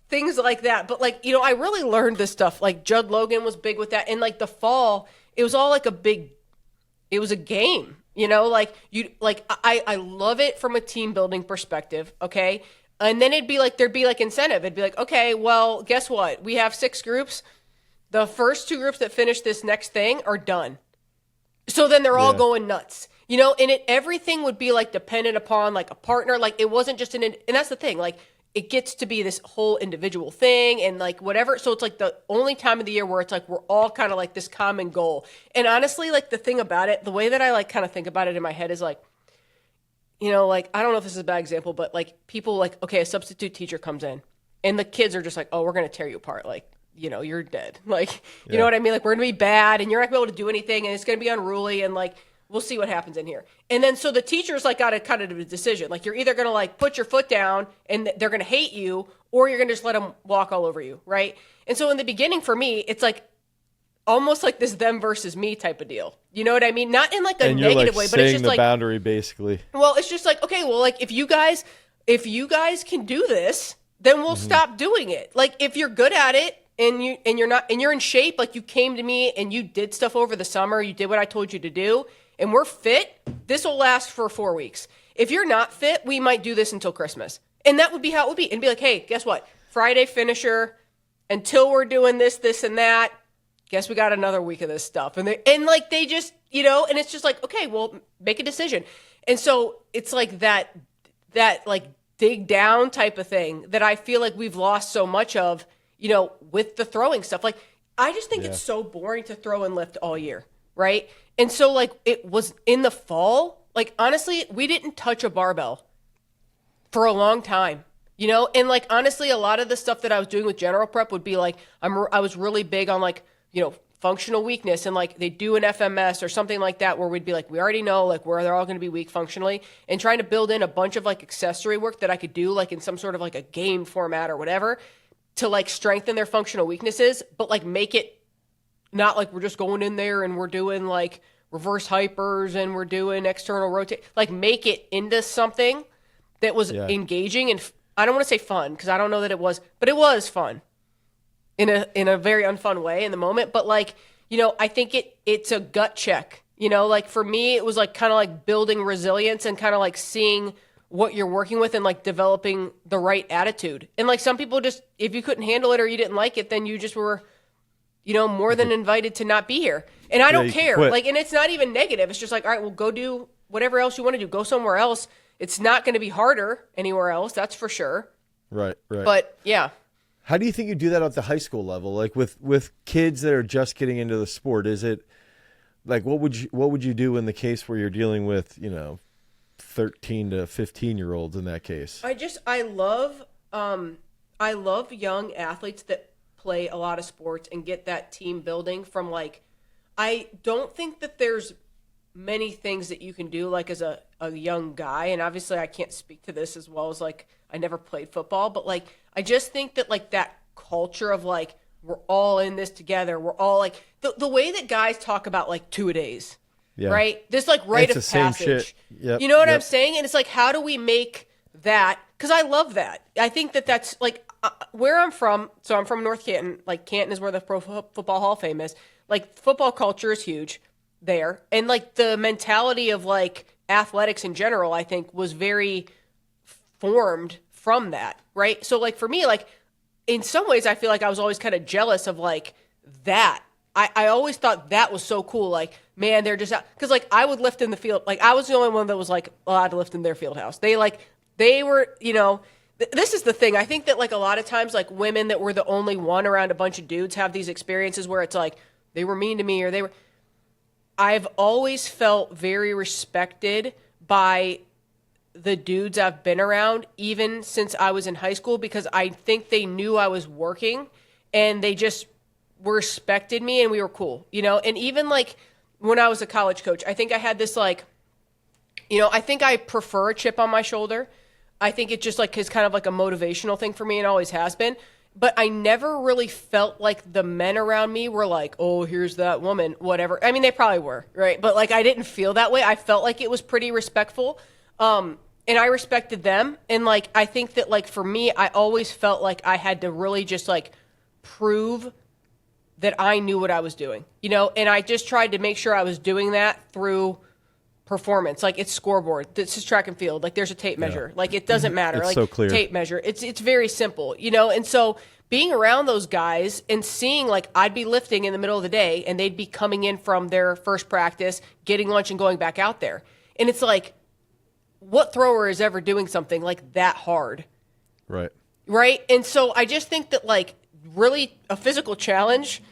things like that. But like, I really learned this stuff. Like Judd Logan was big with that. And like the fall, it was all like it was a game, like I love it from a team building perspective. Okay. And then there'd be like incentive. It'd be like, okay, well, guess what? We have 6 groups. The first 2 groups that finish this next thing are done. So then they're all Yeah. going nuts, and everything would be like dependent upon like a partner. Like it wasn't just and that's the thing, like it gets to be this whole individual thing and like whatever. So it's like the only time of the year where it's like we're all kind of like this common goal. And honestly, like the thing about it, the way that I like kind of think about it in my head is like, like I don't know if this is a bad example, but like people like, okay, a substitute teacher comes in and the kids are just like, oh, we're going to tear you apart. Like, you're dead. Like, you know what I mean? Like we're going to be bad and you're not going to be able to do anything and it's going to be unruly and like, we'll see what happens in here. And then so the teacher's like got a kind of a decision. Like you're either going to like put your foot down and they're going to hate you or you're going to just let them walk all over you, right? And so in the beginning for me, it's like almost like this them versus me type of deal. You know what I mean? Not in like a And you're negative like way, but it's saying just the like boundary basically. well, it's just like, okay, well, like if you guys can do this, then we'll stop doing it. Like if you're good at it and you're in shape, like you came to me and you did stuff over the summer, you did what I told you to do, and we're fit, this will last for 4 weeks. If you're not fit, we might do this until Christmas. And that would be how it would be. And be like, hey, guess what? Friday finisher, until we're doing this, this, and that, guess we got another week of this stuff. And they just, and it's just like, okay, well, make a decision. And so it's like that like dig down type of thing that I feel like we've lost so much of, with the throwing stuff. Like, I just think it's so boring to throw and lift all year, right? And so, like, it was in the fall, like, honestly, we didn't touch a barbell for a long time, And, like, honestly, a lot of the stuff that I was doing with general prep would be, like, I was really big on, like, functional weakness and, like, they do an FMS or something like that where we'd be like, we already know, like, where they're all going to be weak functionally and trying to build in a bunch of, like, accessory work that I could do, like, in some sort of, like, a game format or whatever to, like, strengthen their functional weaknesses, but, like, make it not like we're just going in there and we're doing like reverse hypers and we're doing external rotate, like make it into something that was engaging and I don't want to say fun because I don't know that it was, but it was fun in a very unfun way in the moment. But like, I think it's a gut check, like for me, it was like kind of like building resilience and kind of like seeing what you're working with and like developing the right attitude. And like some people just, if you couldn't handle it or you didn't like it, then you just were more than invited to not be here. And I don't care. Like, and it's not even negative. It's just like, all right, well, go do whatever else you want to do. Go somewhere else. It's not going to be harder anywhere else. That's for sure. Right. But yeah. How do you think you do that at the high school level? Like with kids that are just getting into the sport, is it like, what would you do in the case where you're dealing with, 13 to 15-year-olds in that case? I love young athletes that play a lot of sports and get that team building from like, I don't think that there's many things that you can do like as a young guy. And obviously I can't speak to this as well as like, I never played football, but like, I just think that like that culture of like, we're all in this together. We're all like the way that guys talk about like 2-a-days, right? This like rite of passage, Yep. You know what I'm saying? And it's like, how do we make that? Cause I love that. I think that that's like, where I'm from, so I'm from North Canton. Like Canton is where the Pro Football Hall of Fame is. Like football culture is huge there, and like the mentality of like athletics in general, I think was very formed from that, right? So like for me, like in some ways, I feel like I was always kind of jealous of like that. I always thought that was so cool. Like man, they're just out because like I would lift in the field. Like I was the only one that was like allowed to lift in their field house. They were This is the thing. I think that like a lot of times like women that were the only one around a bunch of dudes have these experiences where it's like they were mean to me or I've always felt very respected by the dudes I've been around even since I was in high school because I think they knew I was working and they just respected me and we were cool, you know? And even like when I was a college coach, I think I had this like, you know, I think I prefer a chip on my shoulder. I think it just like is kind of like a motivational thing for me and always has been. But I never really felt like the men around me were like, oh, here's that woman, whatever. I mean, they probably were, right? But like I didn't feel that way. I felt like it was pretty respectful. And I respected them. And like I think that like for me, I always felt like I had to really just like prove that I knew what I was doing, you know? And I just tried to make sure I was doing that through performance. Like it's scoreboard. This is track and field. Like there's a tape measure. Like it doesn't matter. It's like so clear. Tape measure. It's very simple, you know? And so being around those guys and seeing like I'd be lifting in the middle of the day and they'd be coming in from their first practice, getting lunch and going back out there. And it's like, what thrower is ever doing something like that hard? Right. Right. And so I just think that like really a physical challenge,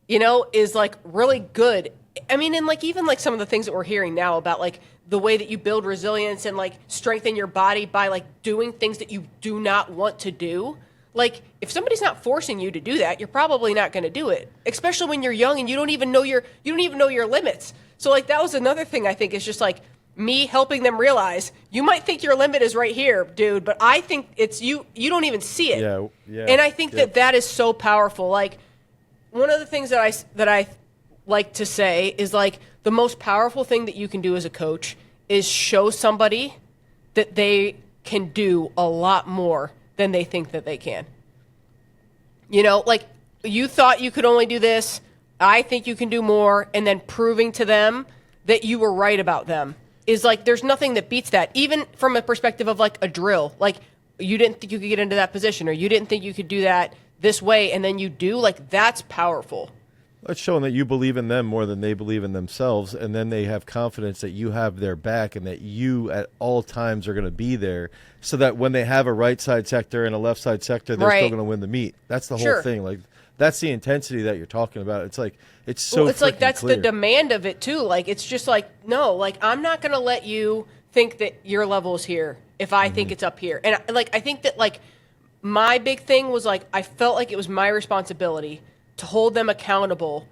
you know, is like really good. I mean, and like even like some of the things that we're hearing now about like the way that you build resilience and like strengthen your body by like doing things that you do not want to do. Like if somebody's not forcing you to do that, you're probably not going to do it, especially when you're young and you don't even know your limits. So like that was another thing I think is just like me helping them realize you might think your limit is right here, dude, but I think it's you don't even see it. Yeah. And I think that is so powerful. Like one of the things that I like to say is like the most powerful thing that you can do as a coach is show somebody that they can do a lot more than they think that they can. You know, like you thought you could only do this. I think you can do more. And then proving to them that you were right about them is like, there's nothing that beats that. Even from a perspective of like a drill, like you didn't think you could get into that position or you didn't think you could do that this way. And then you do, like, that's powerful. It's showing that you believe in them more than they believe in themselves, and then they have confidence that you have their back and that you at all times are going to be there so that when they have a right side sector and a left side sector, they're still going to win the meet. That's the whole thing. Like, that's the intensity that you're talking about. It's like, it's so it's like that's clear. The demand of it too. Like, it's just like, no, like, I'm not going to let you think that your level is here if I think it's up here. And like, I think that like my big thing was like, I felt like it was my responsibility to hold them accountable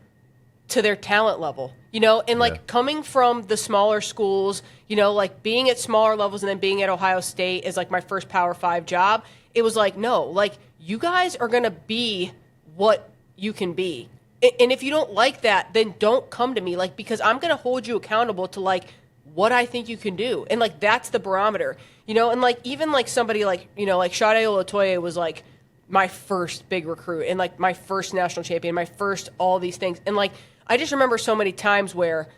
to their talent level, you know, and like coming from the smaller schools, you know, like being at smaller levels and then being at Ohio State is like my first Power 5 job. It was like, no, like you guys are going to be what you can be. And if you don't like that, then don't come to me, like, because I'm going to hold you accountable to like what I think you can do. And like, that's the barometer, you know, and like, even like somebody like, you know, like Sade Olatoye was like my first big recruit and like my first national champion, my first, all these things. And like, I just remember so many times where,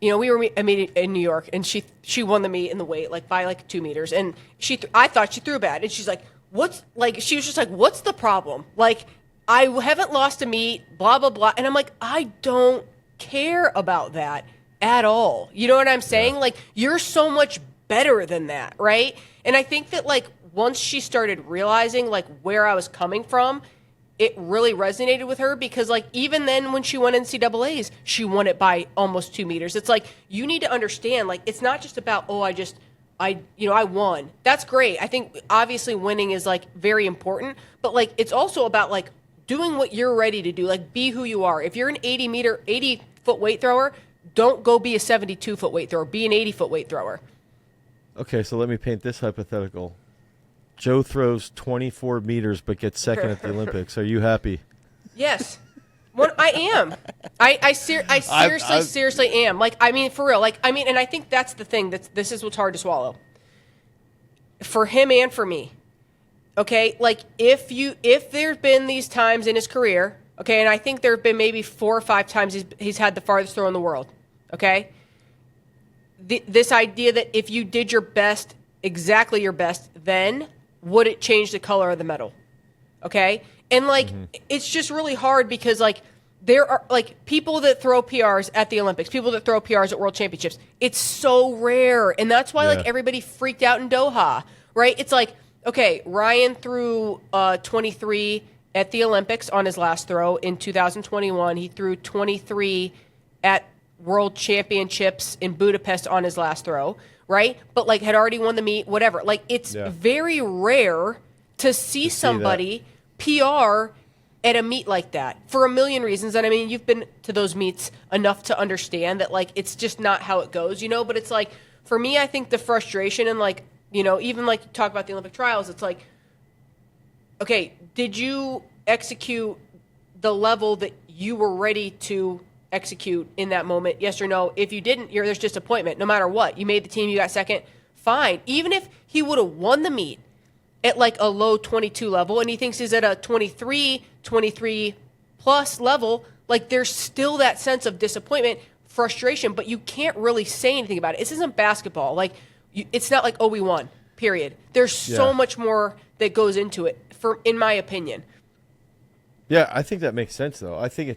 you know, we were meeting in New York and she won the meet in the weight, like by like 2 meters. And I thought she threw bad. And she's like, she was just like, what's the problem? Like, I haven't lost a meet, blah, blah, blah. And I'm like, I don't care about that at all. You know what I'm saying? Like, you're so much better than that, right? And I think that like once she started realizing like where I was coming from, it really resonated with her because like even then when she won NCAAs, she won it by almost 2 meters. It's like, you need to understand, like, it's not just about, I won. That's great. I think obviously winning is like very important, but like, it's also about like doing what you're ready to do. Like, be who you are. If you're an 80-foot weight thrower, don't go be a 72-foot weight thrower. Be an 80-foot weight thrower. Okay, so let me paint this hypothetical. Joe throws 24 meters but gets second at the Olympics. Are you happy? Yes. I am. I seriously am. Like, I mean, for real. Like, I mean, and I think that's the thing. This is what's hard to swallow. For him and for me. Okay? Like, if there's been these times in his career, okay, and I think there have been maybe 4 or 5 times he's had the farthest throw in the world, okay? This idea that if you did your best, exactly your best, then would it change the color of the medal? Okay? And like, it's just really hard because like there are like people that throw PRs at the Olympics, people that throw PRs at World Championships. It's so rare. And that's why like everybody freaked out in Doha, right? It's like, okay, Ryan threw 23 at the Olympics on his last throw in 2021. He threw 23 at World Championships in Budapest on his last throw, right? But like had already won the meet, whatever. Like, it's very rare to see somebody PR at a meet like that for a million reasons. And I mean, you've been to those meets enough to understand that, like, it's just not how it goes, you know? But it's like, for me, I think the frustration and, like, you know, even like you talk about the Olympic trials, it's like, okay, did you execute the level that you were ready to execute in that moment? Yes or no? If you didn't, there's disappointment no matter what. You made the team, you got second, fine. Even if he would have won the meet at like a low 22 level and he thinks he's at a 23 plus level, like there's still that sense of disappointment, frustration, but you can't really say anything about it. This isn't basketball. Like, it's not like, oh, we won, period. There's so much more that goes into it, in my opinion. Yeah, I think that makes sense, though. I think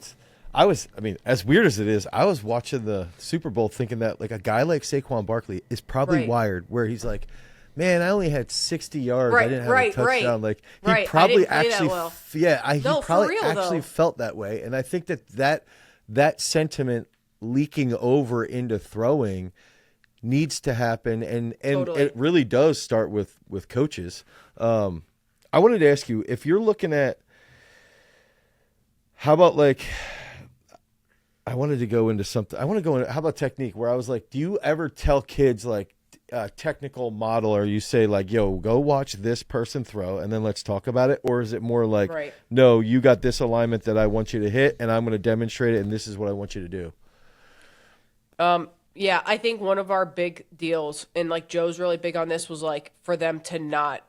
as weird as it is, I was watching the Super Bowl thinking that, like, a guy like Saquon Barkley is probably wired where he's like, man, I only had 60 yards. I didn't have a touchdown. Like, he probably actually, he probably actually felt that way. And I think that sentiment leaking over into throwing needs to happen. And totally. It really does start with coaches. I wanted to ask you, if you're looking at, how about, like, I wanted to go into something. I want to go into, how about technique, where I was like, do you ever tell kids, like, a technical model, or you say, like, yo, go watch this person throw and then let's talk about it? Or is it more like, no, you got this alignment that I want you to hit and I'm going to demonstrate it and this is what I want you to do? Yeah, I think one of our big deals, and like Joe's really big on this, was like for them to not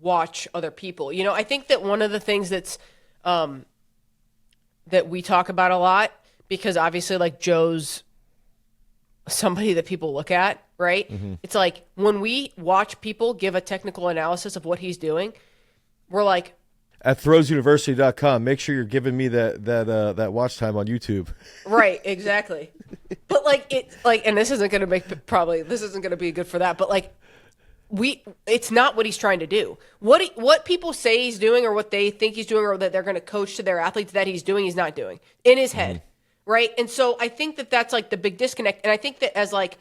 watch other people. You know, I think that one of the things that's that we talk about a lot, because obviously, like, Joe's somebody that people look at, right? Mm-hmm. It's like when we watch people give a technical analysis of what he's doing, we're like, at throwsuniversity.com, make sure you're giving me that watch time on YouTube. Right, exactly. But and this isn't going to be good for that, but like, it's not what he's trying to do. What people say he's doing, or what they think he's doing, or that they're going to coach to their athletes that he's doing, he's not doing in his head. Right. And so I think that that's like the big disconnect. And I think that as like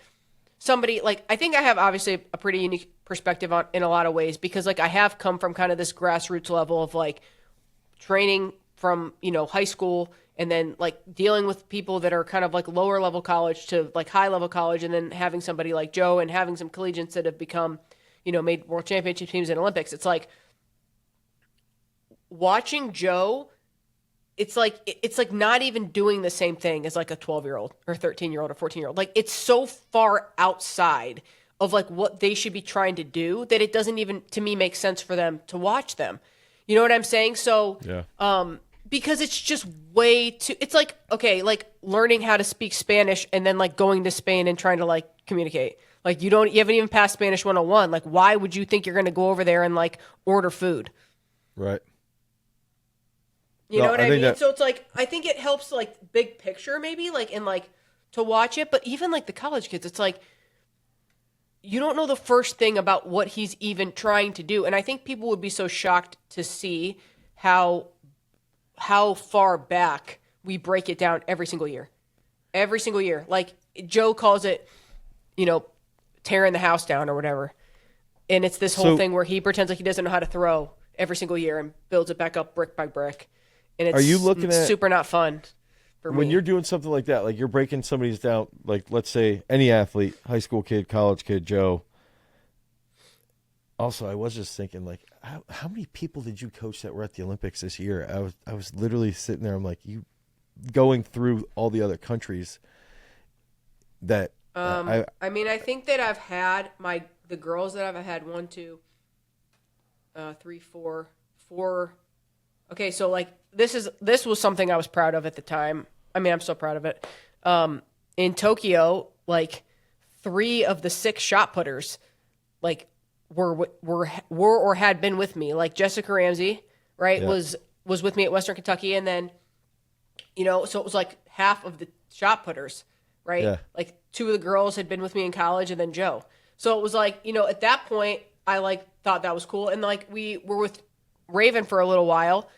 somebody, like, I think I have obviously a pretty unique perspective on in a lot of ways, because like I have come from kind of this grassroots level of like training from, you know, high school, and then like dealing with people that are kind of like lower level college to like high level college, and then having somebody like Joe and having some collegians that have become, you know, made world championship teams and Olympics. It's like watching Joe, it's like not even doing the same thing as like a 12-year-old or 13-year-old or 14-year-old. Like, it's so far outside of like what they should be trying to do that it doesn't even, to me, make sense for them to watch them. You know what I'm saying? So, because it's just way too, it's like, okay, like learning how to speak Spanish and then like going to Spain and trying to like communicate. Like, you haven't even passed Spanish 101. Like, why would you think you're going to go over there and like order food? Right. You know what I mean? So it's like, I think it helps like big picture maybe, like, and like to watch it. But even like the college kids, it's like, you don't know the first thing about what he's even trying to do. And I think people would be so shocked to see how far back we break it down every single year. Every single year. Like, Joe calls it, you know, tearing the house down or whatever. And it's this whole thing where he pretends like he doesn't know how to throw every single year and builds it back up brick by brick. And it's super not fun for me. When you're doing something like that, like you're breaking somebody's down, like let's say any athlete, high school kid, college kid, Joe. Also, I was just thinking, like, how many people did you coach that were at the Olympics this year? I was literally sitting there. I'm like, you going through all the other countries that I mean, I think that I've had the girls that I've had 1, 2, 3, 4. Okay, so like this was something I was proud of at the time. I mean, I'm still proud of it. In Tokyo, like 3 of the 6 shot putters, like were or had been with me. Like Jessica Ramsey, right, was with me at Western Kentucky, and then, you know, so it was like half of the shot putters, right? Yeah. Like 2 of the girls had been with me in college, and then Joe. So it was like, you know, at that point, I like thought that was cool, and like we were with Raven for a little while.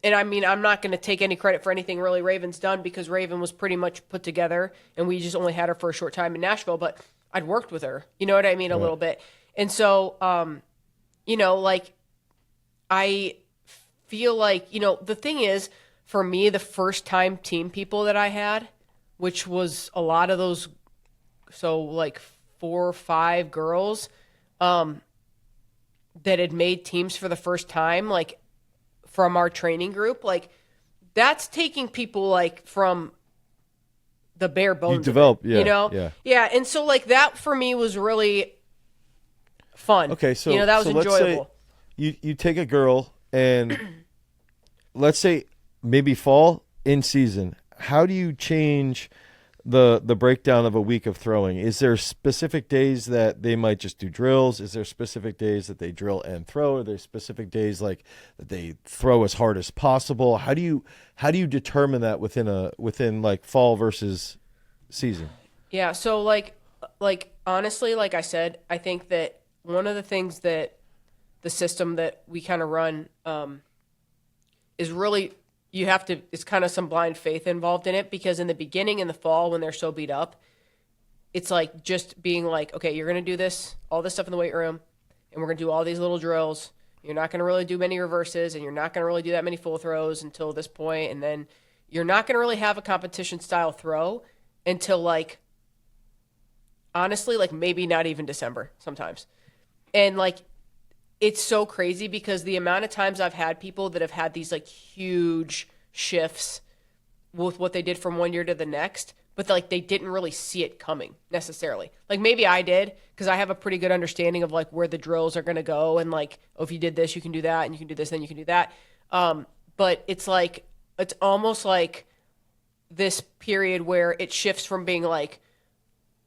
And I mean, I'm not going to take any credit for anything really Raven's done, because Raven was pretty much put together and we just only had her for a short time in Nashville, but I'd worked with her, you know what I mean? A little bit. And so, you know, like I feel like, the thing is, for me, the first time team people that I had, which was a lot of those, so like 4 or 5 girls that had made teams for the first time, like from our training group, like that's taking people like from the bare bones. You develop, yeah, Yeah. yeah. And so like that for me was really fun. Okay, so that was let's enjoyable. say you take a girl and let's say maybe fall in season. How do you change the breakdown of a week of throwing? Is there specific days that they might just do drills? Is there specific days that they drill and throw? Are there specific days like that they throw as hard as possible? How do you determine that within like fall versus season? Yeah, so like honestly, like I said, I think that one of the things that the system that we kind of run is really it's kind of some blind faith involved in it, because in the beginning, in the fall, when they're so beat up, it's like just being like, okay, you're going to do all this stuff in the weight room, and we're going to do all these little drills. You're not going to really do many reverses, and you're not going to really do that many full throws until this point, and then you're not going to really have a competition style throw until like, honestly, like maybe not even December sometimes. And like, it's so crazy because the amount of times I've had people that have had these like huge shifts with what they did from one year to the next, but like they didn't really see it coming necessarily. Like maybe I did, because I have a pretty good understanding of like where the drills are going to go, and like, oh, if you did this, you can do that, and you can do this, then you can do that. But it's like, it's almost like this period where it shifts from being like,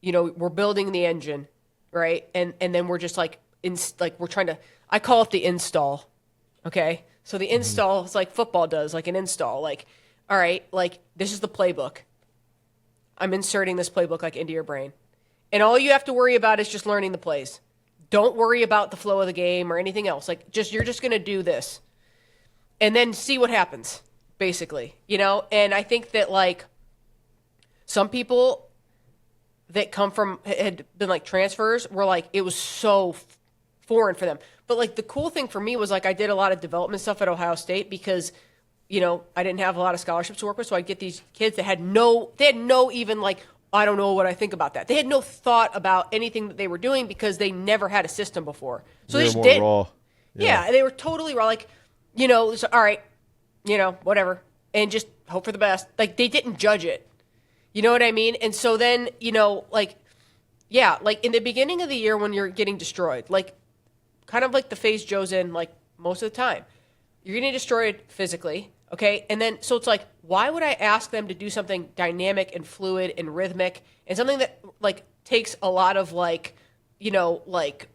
we're building the engine, right? And then we're just like, we're trying to, I call it the install. Okay. So the install is like football does, like an install, like, all right, like this is the playbook. I'm inserting this playbook like into your brain. And all you have to worry about is just learning the plays. Don't worry about the flow of the game or anything else. Like you're just going to do this and then see what happens, basically, And I think that like some people that had been like transfers were like, it was so foreign for them. But like the cool thing for me was like I did a lot of development stuff at Ohio State because, I didn't have a lot of scholarships to work with. So I'd get these kids that had no even like, I don't know what I think about that. They had no thought about anything that they were doing because they never had a system before. So they just more did. Raw. Yeah, they were totally raw. Like, so, all right, whatever. And just hope for the best. Like they didn't judge it. You know what I mean? And so then, like, yeah, like in the beginning of the year when you're getting destroyed, like kind of like the phase Joe's in, like most of the time, you're getting destroyed physically, okay? And then, so it's like, why would I ask them to do something dynamic and fluid and rhythmic and something that like takes a lot of like, like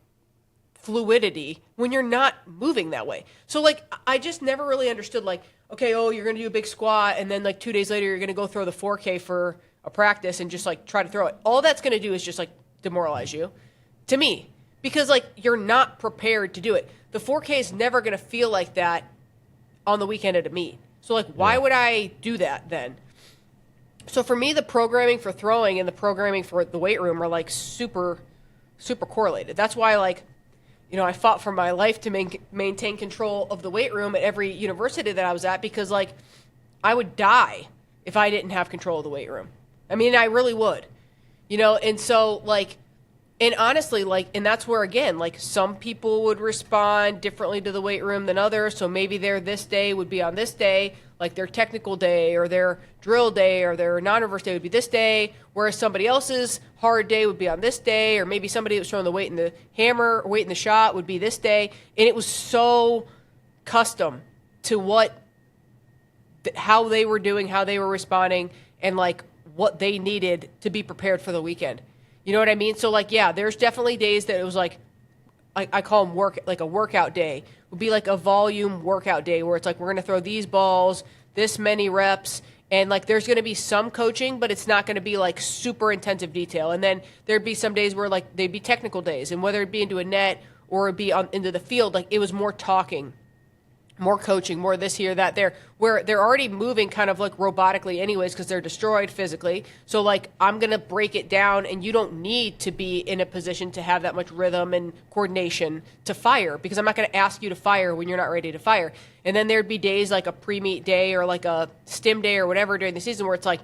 fluidity when you're not moving that way? So like, I just never really understood like, okay, oh, you're going to do a big squat, and then like 2 days later, you're going to go throw the 4K for a practice and just like try to throw it. All that's going to do is just like demoralize you, to me, because like you're not prepared to do it. The 4K is never going to feel like that on the weekend at a meet. So like, why would I do that then? So for me, the programming for throwing and the programming for the weight room are like super, super correlated. That's why like, I fought for my life to maintain control of the weight room at every university that I was at, because like I would die if I didn't have control of the weight room. I mean, I really would, and so like, and honestly, like, and that's where, again, like some people would respond differently to the weight room than others. So maybe their this day would be on this day, like their technical day or their drill day or their non-reverse day would be this day, whereas somebody else's hard day would be on this day, or maybe somebody that was throwing the weight in the hammer or weight in the shot would be this day. And it was so custom to how they were doing, how they were responding, and like what they needed to be prepared for the weekend. You know what I mean? So like, yeah, there's definitely days that it was like, I call them like a workout day. It would be like a volume workout day where it's like, we're going to throw these balls, this many reps, and like there's going to be some coaching, but it's not going to be like super intensive detail. And then there'd be some days where like they'd be technical days, and whether it be into a net or it'd be into the field, like it was more talking more coaching, more this here, that there, where they're already moving kind of like robotically anyways because they're destroyed physically. So like I'm going to break it down and you don't need to be in a position to have that much rhythm and coordination to fire because I'm not going to ask you to fire when you're not ready to fire. And then there'd be days like a pre-meet day or like a stim day or whatever during the season where it's like,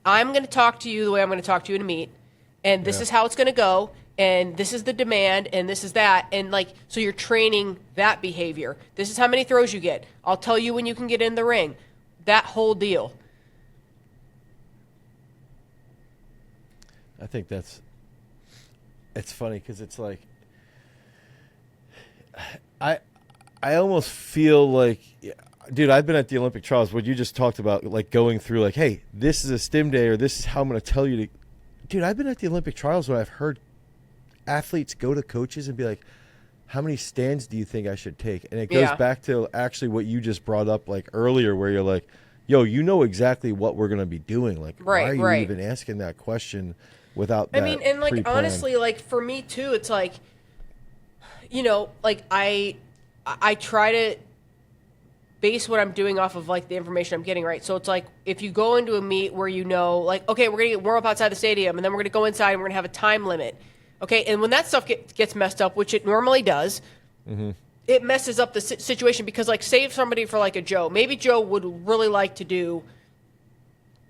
I'm going to talk to you the way I'm going to talk to you in a meet. And this is how it's going to go. And this is the demand, and this is that. And, like, so you're training that behavior. This is how many throws you get. I'll tell you when you can get in the ring. That whole deal. I think it's funny because it's like, I almost feel like, dude, I've been at the Olympic trials, what you just talked about, like going through like, hey, this is a stim day or this is how I'm going to tell you to. Dude, I've been at the Olympic trials where I've heard athletes go to coaches and be like, how many stands do you think I should take? And it goes back to actually what you just brought up like earlier where you're like, yo, you know exactly what we're going to be doing. Like, why are you even asking that question without that? I mean, and like, pre-plan? honestly, like for me too, it's like, you know, like I try to base what I'm doing off of like the information I'm getting, right? So it's like if you go into a meet where you know, like, okay, we're going to warm up outside the stadium and then we're going to go inside and we're going to have a time limit. Okay, and when that stuff gets messed up, which it normally does, it messes up the situation because, like, save somebody for, like, a Joe. Maybe Joe would really like to do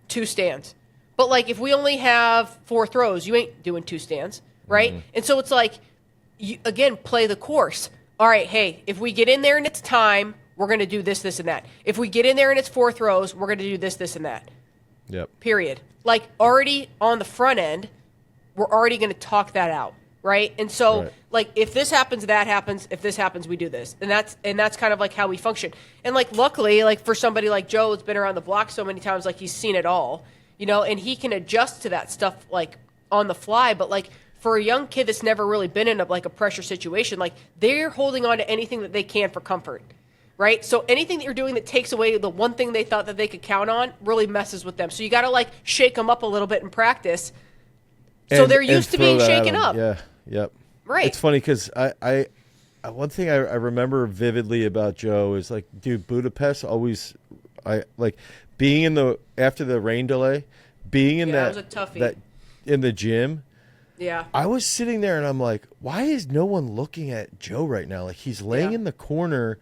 2 stands. But, like, if we only have 4 throws, you ain't doing 2 stands, right? And so it's like, you, again, play the course. All right, hey, if we get in there and it's time, we're going to do this, this, and that. If we get in there and it's 4 throws, we're going to do this, this, and that. Yep. Period. Like, already on the front end, we're already going to talk that out, right? And so, like, if this happens, that happens. If this happens, we do this, and that's kind of like how we function. And like, luckily, like for somebody like Joe, who's been around the block so many times, like he's seen it all, you know, and he can adjust to that stuff like on the fly. But like for a young kid that's never really been in a pressure situation, like they're holding on to anything that they can for comfort, right? So anything that you're doing that takes away the one thing they thought that they could count on really messes with them. So you got to like shake them up a little bit in practice. So they're used to being shaken up. Yeah, yep. Right. It's funny because I one thing I remember vividly about Joe is like, dude, Budapest always, I like being in the after the rain delay, being in that, was a toughie. that in the gym. Yeah. I was sitting there and I'm like, why is no one looking at Joe right now? Like he's laying in the corner,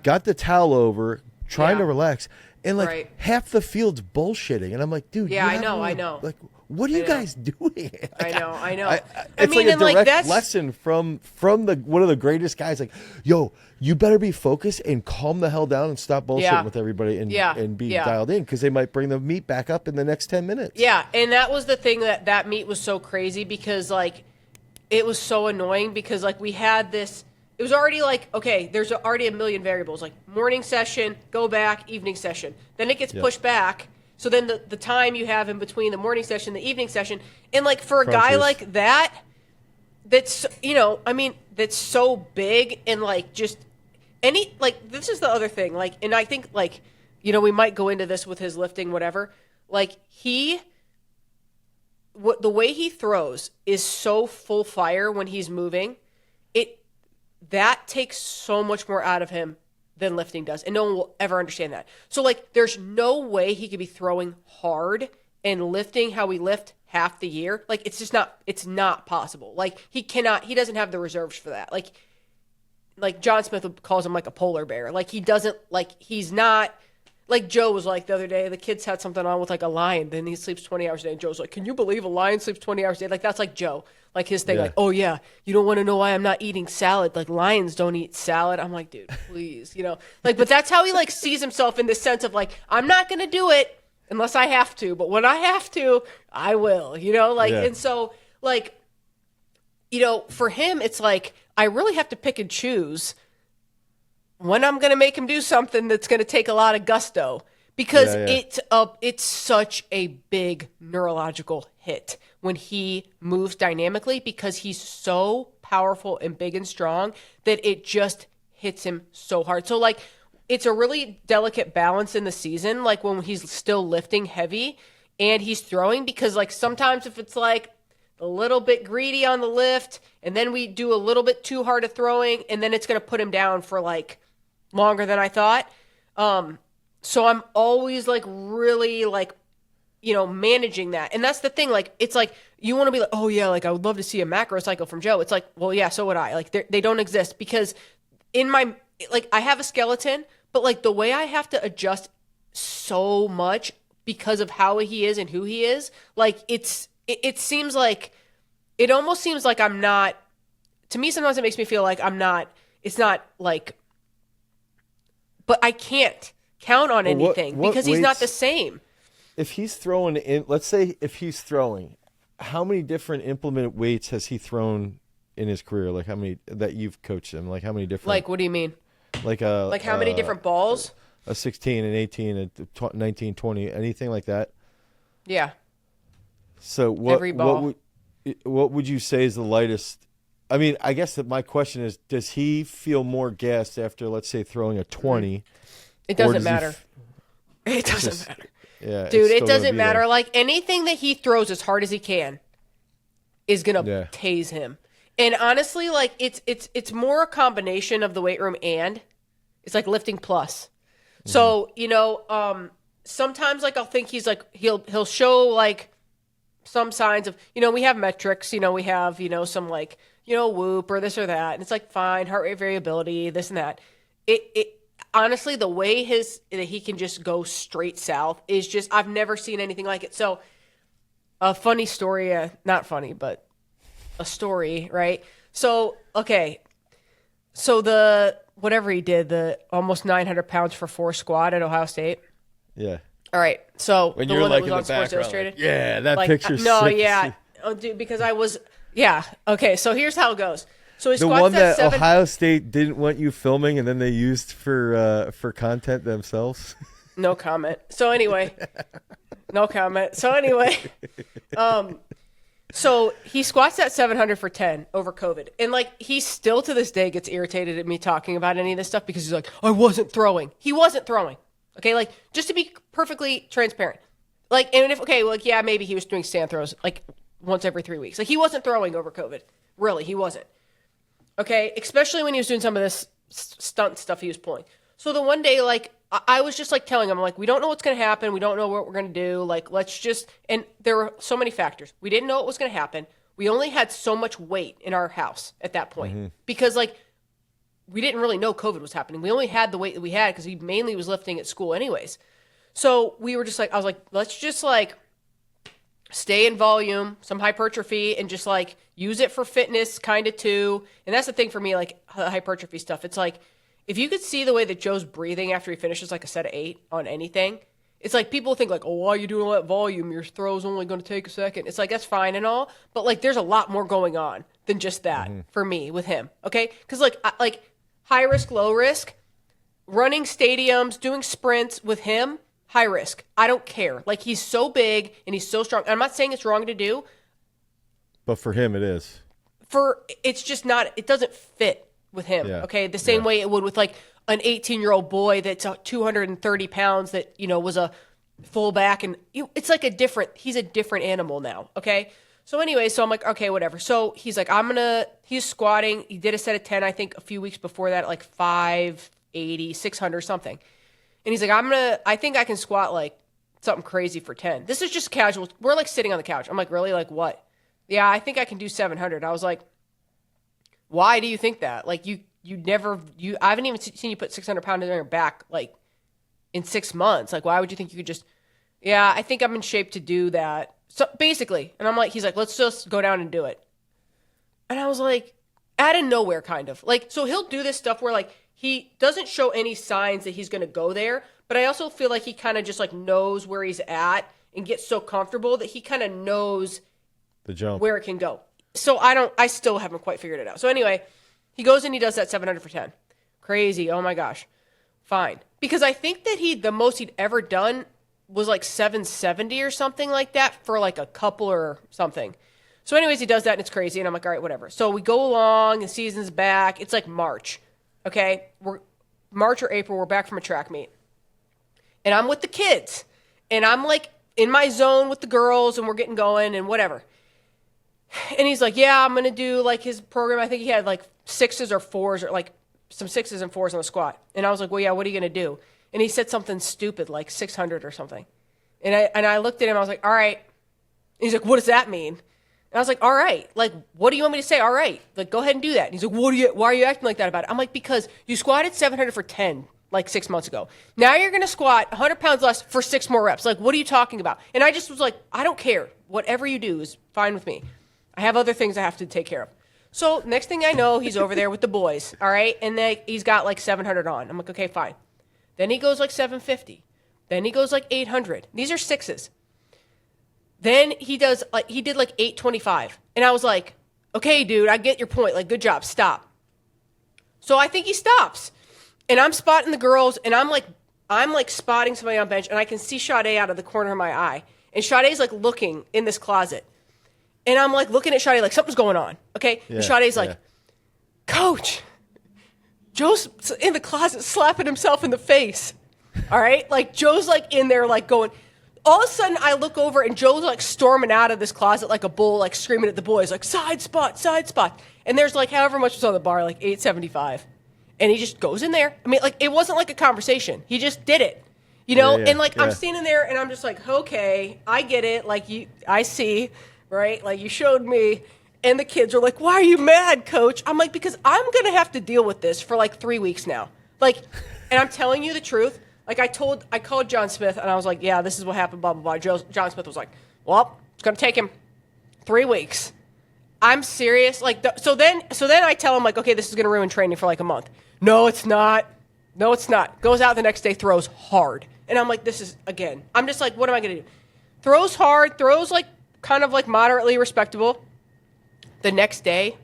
got the towel over, trying to relax, and like half the field's bullshitting, and I'm like, dude, I know. Like, what are you guys doing? Like, I know. It's like a direct lesson from the one of the greatest guys. Like, yo, you better be focused and calm the hell down and stop bullshitting with everybody and be dialed in because they might bring the meet back up in the next 10 minutes. Yeah, and that was the thing that meet was so crazy because like it was so annoying because like we had this. It was already like, okay, there's already a million variables like morning session, go back, evening session. Then it gets pushed back. So then the time you have in between the morning session, the evening session, and like for a guy like that, that's, you know, I mean, that's so big and like just any, like this is the other thing. Like, and I think like, you know, we might go into this with his lifting, whatever. Like the way he throws is so full fire when he's moving. That takes so much more out of him than lifting does, and no one will ever understand that. So, like, there's no way he could be throwing hard and lifting how we lift half the year. Like, it's just not, it's not possible. Like, he doesn't have the reserves for that. Like John Smith calls him like a polar bear. Like, he doesn't, like, he's not, like Joe was like the other day, the kids had something on with like a lion, then he sleeps 20 hours a day, and Joe's like, can you believe a lion sleeps 20 hours a day? Like, that's like Joe. Like his thing, like, oh yeah, you don't want to know why I'm not eating salad. Like lions don't eat salad. I'm like, dude, please, you know, like, but that's how he like sees himself in this sense of like, I'm not going to do it unless I have to, but when I have to, I will, you know, like, and so like, you know, for him, it's like, I really have to pick and choose when I'm going to make him do something that's going to take a lot of gusto because it's such a big neurological hit when he moves dynamically because he's so powerful and big and strong that it just hits him so hard. So like it's a really delicate balance in the season, like when he's still lifting heavy and he's throwing, because like sometimes if it's like a little bit greedy on the lift and then we do a little bit too hard of throwing and then it's going to put him down for like longer than I thought. So I'm always like really like, managing that. And that's the thing. Like, it's like, you want to be like, oh yeah, like I would love to see a macro cycle from Joe. It's like, well, yeah, so would I. Like they don't exist because in my, like I have a skeleton, but like the way I have to adjust so much because of how he is and who he is, like it seems like, it almost seems like I'm not, to me, sometimes it makes me feel like I'm not, it's not like, but I can't count on anything because he's not the same. If he's throwing in, let's say if he's throwing, how many different implement weights has he thrown in his career? Like how many that you've coached him? Like how many different? Like what do you mean? Like how many different balls? A 16, an 18, a 19, 20, anything like that? Yeah. So every ball. What would you say is the lightest? I mean, I guess that my question is, does he feel more gassed after, let's say, throwing a 20? It doesn't matter. It doesn't matter. Yeah, dude, it doesn't matter. Like anything that he throws as hard as he can is gonna tase him. And honestly, like it's more a combination of the weight room and it's like lifting plus. Mm-hmm. So, sometimes like I'll think he's like he'll show like some signs of, we have metrics, we have, some like, whoop or this or that. And it's like, fine, heart rate variability, this and that. It honestly, the way that he can just go straight south is just, I've never seen anything like it. So a funny story, not funny, but a story, right? So, okay. So whatever he did, the almost 900 pounds for 4 squat at Ohio State. Yeah. All right. So when the you're one like that was on Sports Illustrated. Like, yeah, that like, picture's no, sick. Yeah. Oh, dude, because I was, yeah. Okay. So here's how it goes. So he the squats one that at Ohio State didn't want you filming, and then they used for content themselves. No comment. So anyway, no comment. So anyway, so he squats at 700 for 10 over COVID, and like he still to this day gets irritated at me talking about any of this stuff because he's like, I wasn't throwing. He wasn't throwing. Okay, like just to be perfectly transparent, like, and if like yeah, maybe he was doing stand throws like once every 3 weeks. Like he wasn't throwing over COVID. Really, he wasn't. Okay, especially when he was doing some of this stunt stuff he was pulling. So the one day, like, I was just like telling him, like, we don't know what's going to happen. We don't know what we're going to do. Like, let's just, and there were so many factors. We didn't know what was going to happen. We only had so much weight in our house at that point because, like, we didn't really know COVID was happening. We only had the weight that we had because he mainly was lifting at school anyways. So we were just like, I was like, let's just, like, stay in volume, some hypertrophy, and just like use it for fitness kind of too. And that's the thing for me, like hypertrophy stuff. It's like, if you could see the way that Joe's breathing after he finishes like a set of 8 on anything, it's like people think like, oh, why are you doing all that volume? Your throw's only going to take a second. It's like, that's fine and all, but like there's a lot more going on than just that for me with him. Okay. Cause like high risk, low risk, running stadiums, doing sprints with him, high risk. I don't care. Like he's so big and he's so strong. I'm not saying it's wrong to do. But for him, it is. It's just not, it doesn't fit with him. Yeah. Okay. The same way it would with like an 18-year-old boy that's 230 pounds that, was a fullback. And it's like he's a different animal now. Okay. So anyway, so I'm like, okay, whatever. So he's like, he's squatting. He did a set of 10, I think a few weeks before that, like 580, 600, something. And he's like, I think I can squat like something crazy for 10. This is just casual. We're like sitting on the couch. I'm like, really? Like what? Yeah, I think I can do 700. I was like, why do you think that? Like I haven't even seen you put 600 pounds on your back like in 6 months. Like, why would you think you could just, yeah, I think I'm in shape to do that. So basically, and I'm like, he's like, let's just go down and do it. And I was like, out of nowhere kind of like, so he'll do this stuff where like, he doesn't show any signs that he's going to go there, but I also feel like he kind of just like knows where he's at and gets so comfortable that he kind of knows the jump where it can go. So I still haven't quite figured it out. So anyway, he goes and he does that 700 for 10. Crazy. Oh my gosh. Fine. Because I think that the most he'd ever done was like 770 or something like that for like a couple or something. So anyways, he does that and it's crazy. And I'm like, all right, whatever. So we go along, the season's back. It's like March. Okay, we're March or April, we're back from a track meet. And I'm with the kids. And I'm like in my zone with the girls and we're getting going and whatever. And he's like, yeah, I'm going to do like his program. I think he had like 6s or 4s or like some 6s and 4s on the squat. And I was like, well, yeah, what are you going to do? And he said something stupid, like 600 or something. And I looked at him, I was like, all right. And he's like, what does that mean? And I was like, all right. Like, what do you want me to say? All right. Like, go ahead and do that. And he's like, why are you acting like that about it? I'm like, because you squatted 700 for 10, like 6 months ago. Now you're going to squat 100 pounds less for 6 more reps. Like, what are you talking about? And I just was like, I don't care. Whatever you do is fine with me. I have other things I have to take care of. So next thing I know, he's over there with the boys. All right. And he's got like 700 on. I'm like, okay, fine. Then he goes like 750. Then he goes like 800. These are 6s. Then he did like 825. And I was like, okay, dude, I get your point. Like, good job. Stop. So I think he stops. And I'm spotting the girls, and I'm like spotting somebody on bench, and I can see Sade out of the corner of my eye. And Sade's like looking in this closet. And I'm like looking at Sade like something's going on. Okay? Yeah, and Sade's like, Coach, Joe's in the closet slapping himself in the face. All right? Like, Joe's like in there like going. All of a sudden, I look over, and Joe's like storming out of this closet like a bull, like screaming at the boys, like, side spot, side spot. And there's like however much was on the bar, like 875. And he just goes in there. I mean, like, it wasn't like a conversation. He just did it, you know? And like, I'm standing there, and I'm just like, okay, I get it. Like, I see, right? Like, you showed me. And the kids are like, why are you mad, Coach? I'm like, because I'm going to have to deal with this for like 3 weeks now. Like, and I'm telling you the truth. Like, I called John Smith, and I was like, yeah, this is what happened, blah, blah, blah. John Smith was like, well, it's going to take him 3 weeks. I'm serious. Like, so then I tell him, like, okay, this is going to ruin training for like a month. No, it's not. No, it's not. Goes out the next day, throws hard. And I'm like, this is, again, I'm just like, what am I going to do? Throws hard, throws like kind of like moderately respectable. The next day,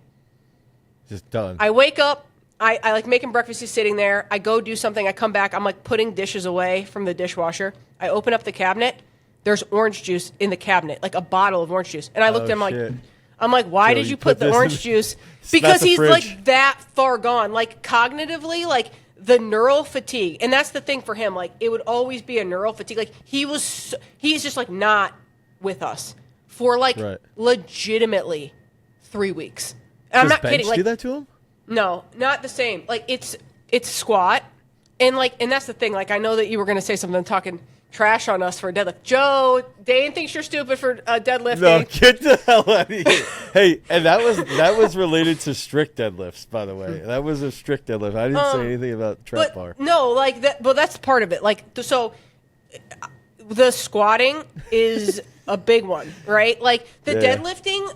just done. I wake up. I like making breakfast. He's sitting there. I go do something. I come back. I'm like putting dishes away from the dishwasher. I open up the cabinet. There's orange juice in the cabinet, like a bottle of orange juice. And I looked at him I'm like, why did you put the orange juice? Because he's like that far gone, like cognitively, like the neural fatigue. And that's the thing for him. Like, it would always be a neural fatigue. Like, he's just like not with us for like legitimately 3 weeks. And I'm not kidding. Like, do that to him? No, not the same. Like, it's squat, and that's the thing. Like, I know that you were going to say something talking trash on us for a deadlift. Joe, Dane thinks you're stupid for deadlifting. No, get the hell out of here. Hey, and that was related to strict deadlifts, by the way. That was a strict deadlift. I didn't say anything about trap bar. No, like that. Well, that's part of it. Like, so the squatting is a big one, right? Like the deadlifting,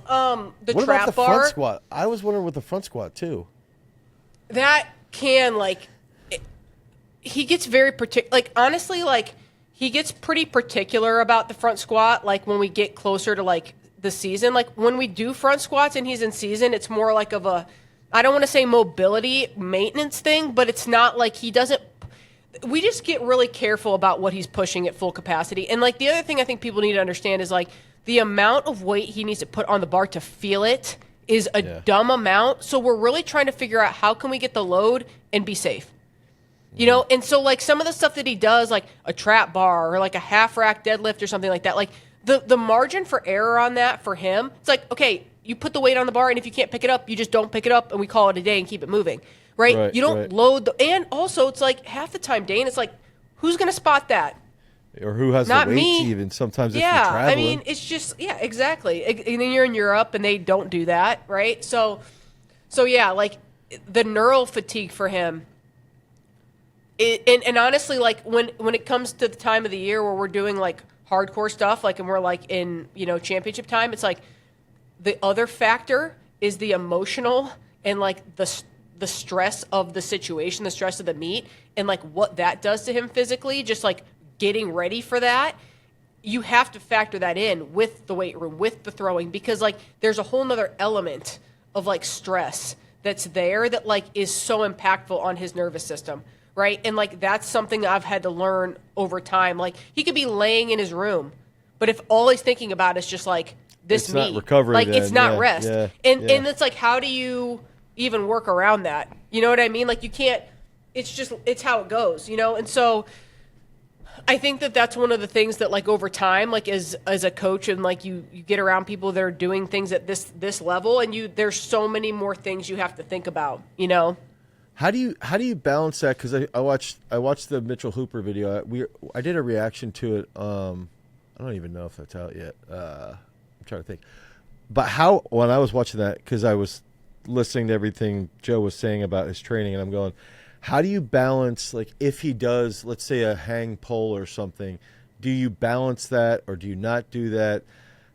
the what trap about the bar. Front squat? I was wondering with the front squat too. That can he gets very particular. Like, honestly, like he gets pretty particular about the front squat. Like when we get closer to like the season, like when we do front squats and he's in season, it's more like of a, I don't want to say mobility maintenance thing, but it's not like he doesn't. We just get really careful about what he's pushing at full capacity. And like the other thing I think people need to understand is like the amount of weight he needs to put on the bar to feel it is a dumb amount. So we're really trying to figure out how can we get the load and be safe. You know, and so like some of the stuff that he does, like a trap bar or like a half rack deadlift or something like that, like the margin for error on that for him, it's like, okay, you put the weight on the bar and if you can't pick it up, you just don't pick it up and we call it a day and keep it moving. Right? You don't load and also it's like half the time, Dane, it's like, who's going to spot that? Or who has Not the weights me. even sometimes if you're traveling. I mean, it's just, exactly. And then you're in Europe and they don't do that, right? So yeah, like the neural fatigue for him, and honestly, like when it comes to the time of the year where we're doing like hardcore stuff, like and we're like in, you know, championship time, it's like the other factor is the emotional and like the stress of the situation, the stress of the meet, and like what that does to him physically, just like getting ready for that. You have to factor that in with the weight room, with the throwing, because like there's a whole nother element of like stress that's there that like is so impactful on his nervous system. Right. And like that's something that I've had to learn over time. Like he could be laying in his room, but if all he's thinking about is just like this it's meet, not recovery, like then. it's not rest. And it's like, how do you even work around that? You know what I mean? Like you can't, it's how it goes, you know? And so I think that that's one of the things that like over time, like as a coach and like you get around people that are doing things at this level and there's so many more things you have to think about, you know? How do you balance that? Because I watched the Mitchell Hooper video. I did a reaction to it. I don't even know if that's out yet. I'm trying to think. But when I was watching that, because I was listening to everything Joe was saying about his training, and I'm going, how do you balance, like, if he does, let's say, a hang pull or something, do you balance that or do you not do that?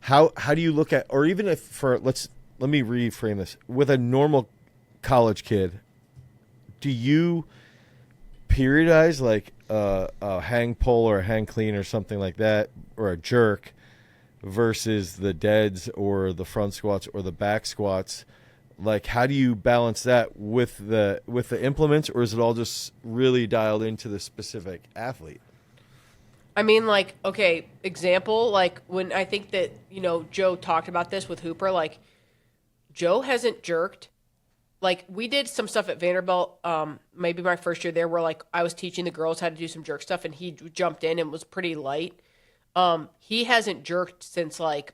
How do you look at, or even if let me reframe this, with a normal college kid, do you periodize like a hang pull or a hang clean or something like that, or a jerk, versus the deads or the front squats or the back squats? Like, how do you balance that with the implements, or is it all just really dialed into the specific athlete? I mean, like, okay, example, like when I think that, Joe talked about this with Hooper, like Joe hasn't jerked. Like, we did some stuff at Vanderbilt, maybe my first year there, where like I was teaching the girls how to do some jerk stuff, and he jumped in and was pretty light. He hasn't jerked since like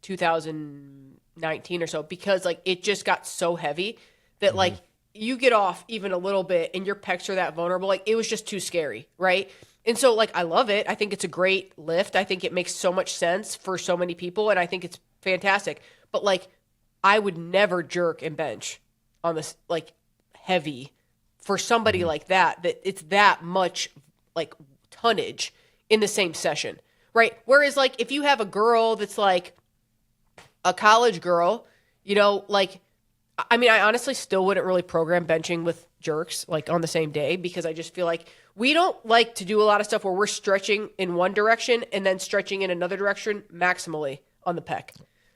2019 or so, because like it just got so heavy that like you get off even a little bit and your pecs are that vulnerable. Like, it was just too scary, right? And so like I love it. I think it's a great lift. I think it makes so much sense for so many people, and I think it's fantastic. But like, I would never jerk and bench on this like heavy for somebody like that it's that much like tonnage in the same session, right? Whereas like if you have a girl that's like a college girl, like, I mean, I honestly still wouldn't really program benching with jerks like on the same day, because I just feel like we don't like to do a lot of stuff where we're stretching in one direction and then stretching in another direction maximally on the pec.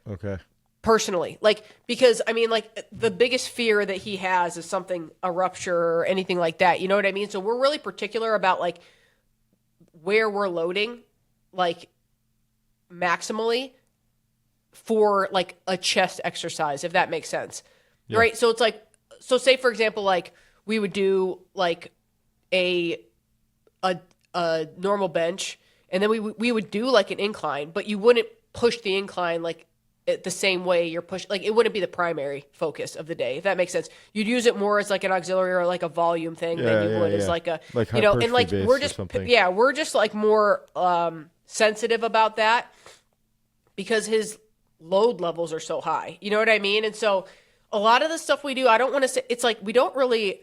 Okay. Personally, like, because I mean, like, the biggest fear that he has is a rupture or anything like that. You know what I mean? So we're really particular about like where we're loading, like, maximally for like a chest exercise, if that makes sense. Yeah. Right. So it's like, so say for example, like we would do like a normal bench, and then we would do like an incline, but you wouldn't push the incline like the same way you're pushing. Like, it wouldn't be the primary focus of the day, if that makes sense. You'd use it more as like an auxiliary or like a volume thing than you would as like a, and like we're just like more sensitive about that because his load levels are so high. You know what I mean? And so a lot of the stuff we do, I don't want to say, it's like we don't really,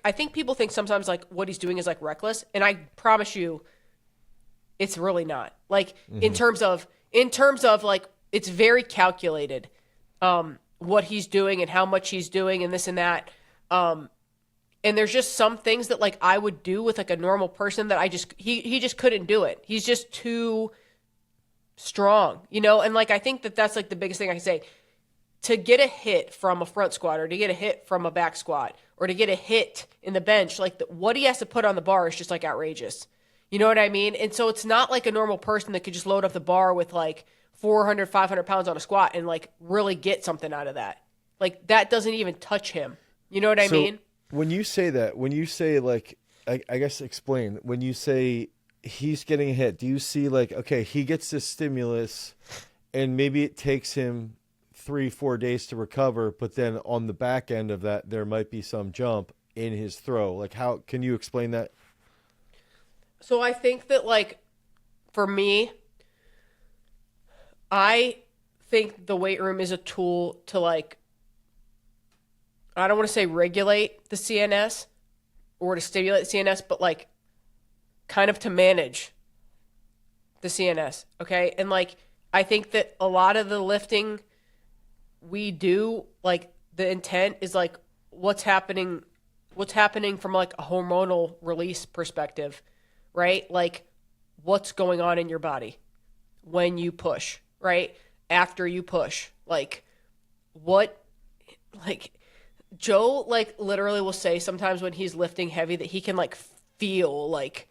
I think people think sometimes like what he's doing is like reckless, and I promise you it's really not. Like, in terms of like, it's very calculated, what he's doing and how much he's doing and this and that. And there's just some things that like I would do with like a normal person that he just couldn't do it. He's just too strong, And like, I think that's like the biggest thing I can say. To get a hit from a front squat, or to get a hit from a back squat, or to get a hit in the bench, like what he has to put on the bar is just like outrageous. You know what I mean? And so it's not like a normal person that could just load up the bar with like 400, 500 pounds on a squat and like really get something out of that. Like, that doesn't even touch him. You know what I mean? When you say like, I guess explain, when you say he's getting a hit, do you see like, okay, he gets this stimulus and maybe it takes him 3-4 days to recover, but then on the back end of that, there might be some jump in his throw. Like, how can you explain that? So I think that like, for me, I think the weight room is a tool to like, I don't want to say regulate the CNS or to stimulate the CNS, but like kind of to manage the CNS. Okay. And like, I think that a lot of the lifting we do, like, the intent is like what's happening from like a hormonal release perspective, right? Like, what's going on in your body when you push, right? After you push, like, what, like, Joe, like, literally will say sometimes when he's lifting heavy that he can like feel like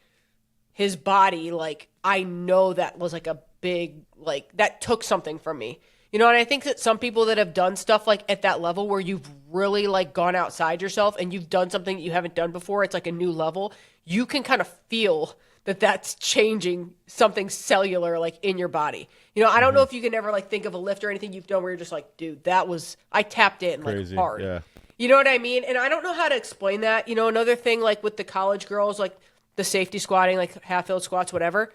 his body, like, I know that was like a big, like, that took something from me. And I think that some people that have done stuff like at that level where you've really like gone outside yourself and you've done something that you haven't done before, it's like a new level, you can kind of feel that that's changing something cellular like in your body. I don't know if you can ever like think of a lift or anything you've done where you're just like, dude, I tapped in like crazy, hard. Yeah. You know what I mean? And I don't know how to explain that. You know, another thing like with the college girls, like the safety squatting, like half field squats, whatever,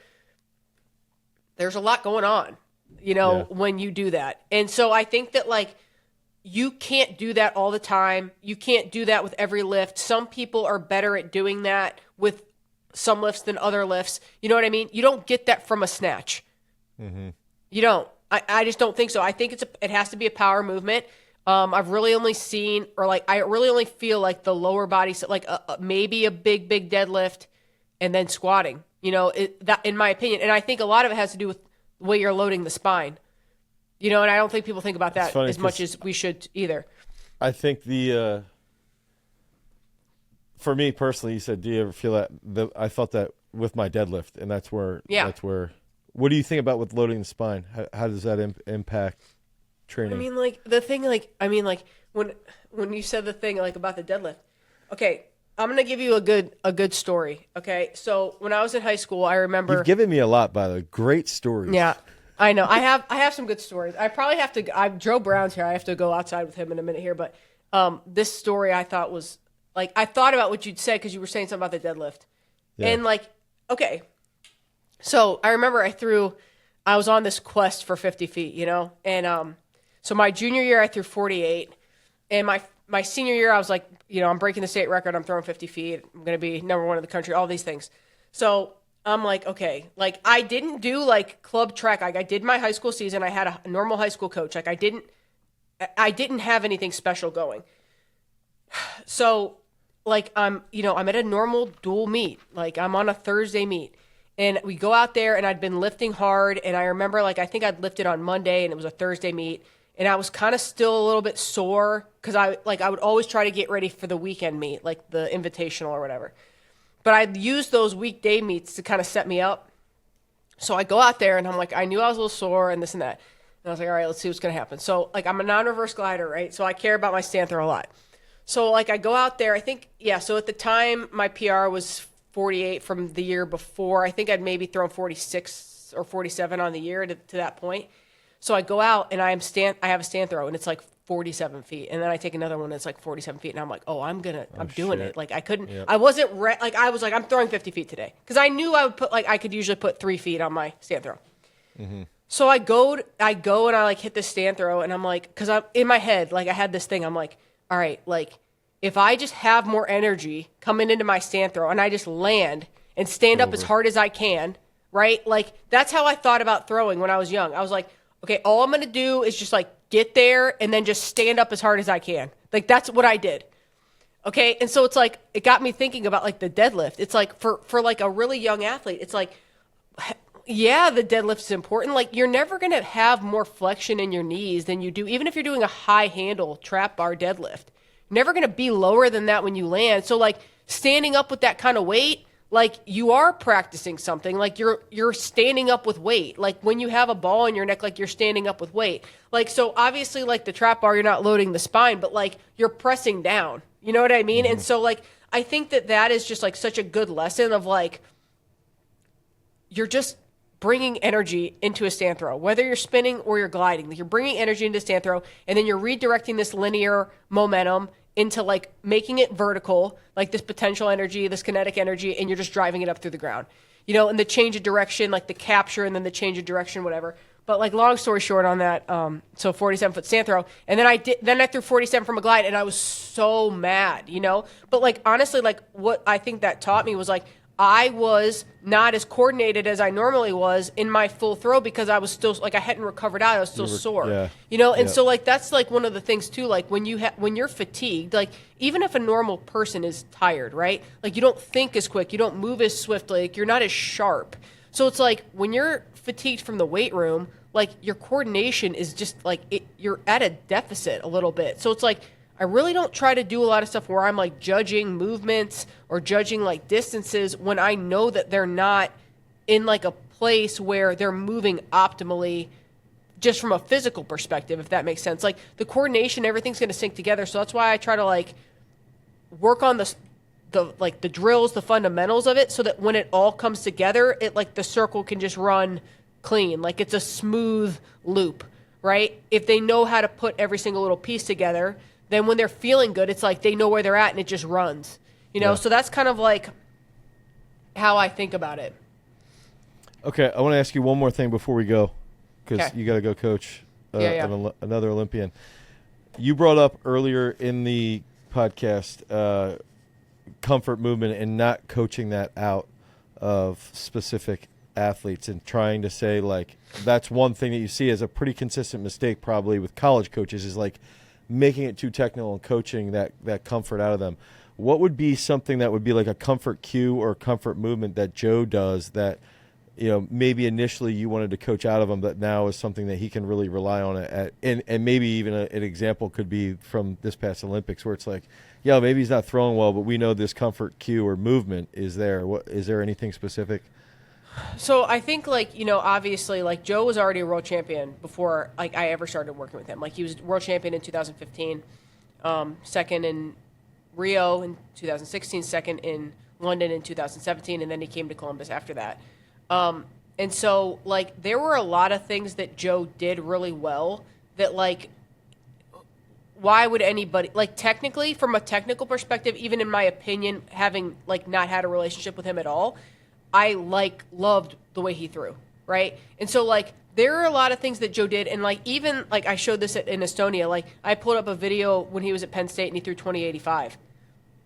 there's a lot going on, when you do that. And so I think that like you can't do that all the time. You can't do that with every lift. Some people are better at doing that with some lifts than other lifts. You know what I mean? You don't get that from a snatch. Mm-hmm. You don't. I just don't think so. I think it has to be a power movement. I've really only seen, or like, I really only feel like the lower body, like maybe a big deadlift and then squatting, that in my opinion. And I think a lot of it has to do with the way you're loading the spine, and I don't think people think about that as much as we should either. I think for me personally, you said, do you ever feel that? I felt that with my deadlift, and that's where, what do you think about with loading the spine? How does that impact training? I mean, like the thing, when you said the thing like about the deadlift, okay, I'm gonna give you a good story. Okay, so when I was in high school, I remember you've given me a lot, by the way. Great stories. Yeah, I know. I have some good stories. I probably have to. Joe Brown's here. I have to go outside with him in a minute here, but this story I thought was like I thought about what you'd say because you were saying something about the deadlift, and like okay. So I remember I was on this quest for 50 feet, and so my junior year I threw 48, and my senior year I was like, I'm breaking the state record, I'm throwing 50 feet, I'm going to be number one in the country, all these things. So I'm like, okay, like I didn't do like club track, like I did my high school season, I had a normal high school coach, like I didn't have anything special going. So like I'm at a normal dual meet, like I'm on a Thursday meet. And we go out there, and I'd been lifting hard, and I remember, like, I think I'd lifted on Monday, and it was a Thursday meet, and I was kind of still a little bit sore, because I would always try to get ready for the weekend meet, like the invitational or whatever. But I'd use those weekday meets to kind of set me up. So I go out there, and I'm like, I knew I was a little sore, and this and that. And I was like, all right, let's see what's going to happen. So, like, I'm a non-reverse glider, right? So I care about my stand throw a lot. So, like, I go out there, so at the time, my PR was 48 from the year before. I think I'd maybe thrown 46 or 47 on the year to that point. So I go out and I have a stand throw and it's like 47 feet. And then I take another one that's like 47 feet and I'm like, oh, I'm doing it. Like I couldn't, I wasn't, I was like, I'm throwing 50 feet today. Cause I knew I would I could usually put 3 feet on my stand throw. Mm-hmm. So I go and I like hit this stand throw and I'm like, cause I'm in my head, like I had this thing, I'm like, all right, like, if I just have more energy coming into my stand throw and I just land and stand up as hard as I can, right? Like, that's how I thought about throwing when I was young. I was like, okay, all I'm going to do is just like get there and then just stand up as hard as I can. Like, that's what I did. Okay. And so it's like, it got me thinking about like the deadlift. It's like for like a really young athlete, it's like, yeah, the deadlift is important. Like, you're never going to have more flexion in your knees than you do, even if you're doing a high handle trap bar deadlift. Never going to be lower than that when you land. So like standing up with that kind of weight, like you are practicing something. Like you're standing up with weight. Like when you have a ball in your neck, like you're standing up with weight. Like, so obviously like the trap bar, you're not loading the spine, but like you're pressing down. You know what I mean? Mm-hmm. And so like I think that is just like such a good lesson of like you're just bringing energy into a stand throw, whether you're spinning or you're gliding. You're bringing energy into stand throw, and then you're redirecting this linear momentum into like making it vertical, like this potential energy, this kinetic energy, and you're just driving it up through the ground. And the change of direction, like the capture and then the change of direction, whatever. But like long story short on that, so 47-foot stand throw, and then I threw 47 from a glide, and I was so mad, But like honestly, like what I think that taught me was like I was not as coordinated as I normally was in my full throw because I was still like I hadn't recovered out. I was still sore, And so like that's like one of the things too. Like when you're fatigued, like even if a normal person is tired, right? Like you don't think as quick, you don't move as swiftly, like you're not as sharp. So it's like when you're fatigued from the weight room, like your coordination is just like you're at a deficit a little bit. So it's like I really don't try to do a lot of stuff where I'm like judging movements or judging like distances when I know that they're not in like a place where they're moving optimally just from a physical perspective, if that makes sense. Like the coordination, everything's going to sync together. So that's why I try to like work on the drills, the fundamentals of it so that when it all comes together, it like the circle can just run clean. Like it's a smooth loop, right? If they know how to put every single little piece together, then when they're feeling good, it's like they know where they're at and it just runs. So that's kind of like how I think about it. Okay, I want to ask you one more thing before we go, because Okay. you got to go coach another Olympian. You brought up earlier in the podcast comfort movement and not coaching that out of specific athletes, and trying to say, like, that's one thing that you see as a pretty consistent mistake probably with college coaches, is like making it too technical and coaching that comfort out of them. What would be something that would be like a comfort cue or comfort movement that Joe does that, maybe initially you wanted to coach out of him, but now is something that he can really rely on and maybe even an example could be from this past Olympics, where it's like, maybe he's not throwing well, but we know this comfort cue or movement is there. Is there anything specific? So I think, obviously, Joe was already a world champion before, I ever started working with him. He was world champion in 2015, second in Rio in 2016, second in London in 2017, and then he came to Columbus after that. And so, there were a lot of things that Joe did really well that, why would anybody, technically, from a technical perspective, even in my opinion, having, not had a relationship with him at all, I, loved the way he threw, right? And so, there are a lot of things that Joe did, and, even, I showed this in Estonia, I pulled up a video when he was at Penn State and he threw 2085.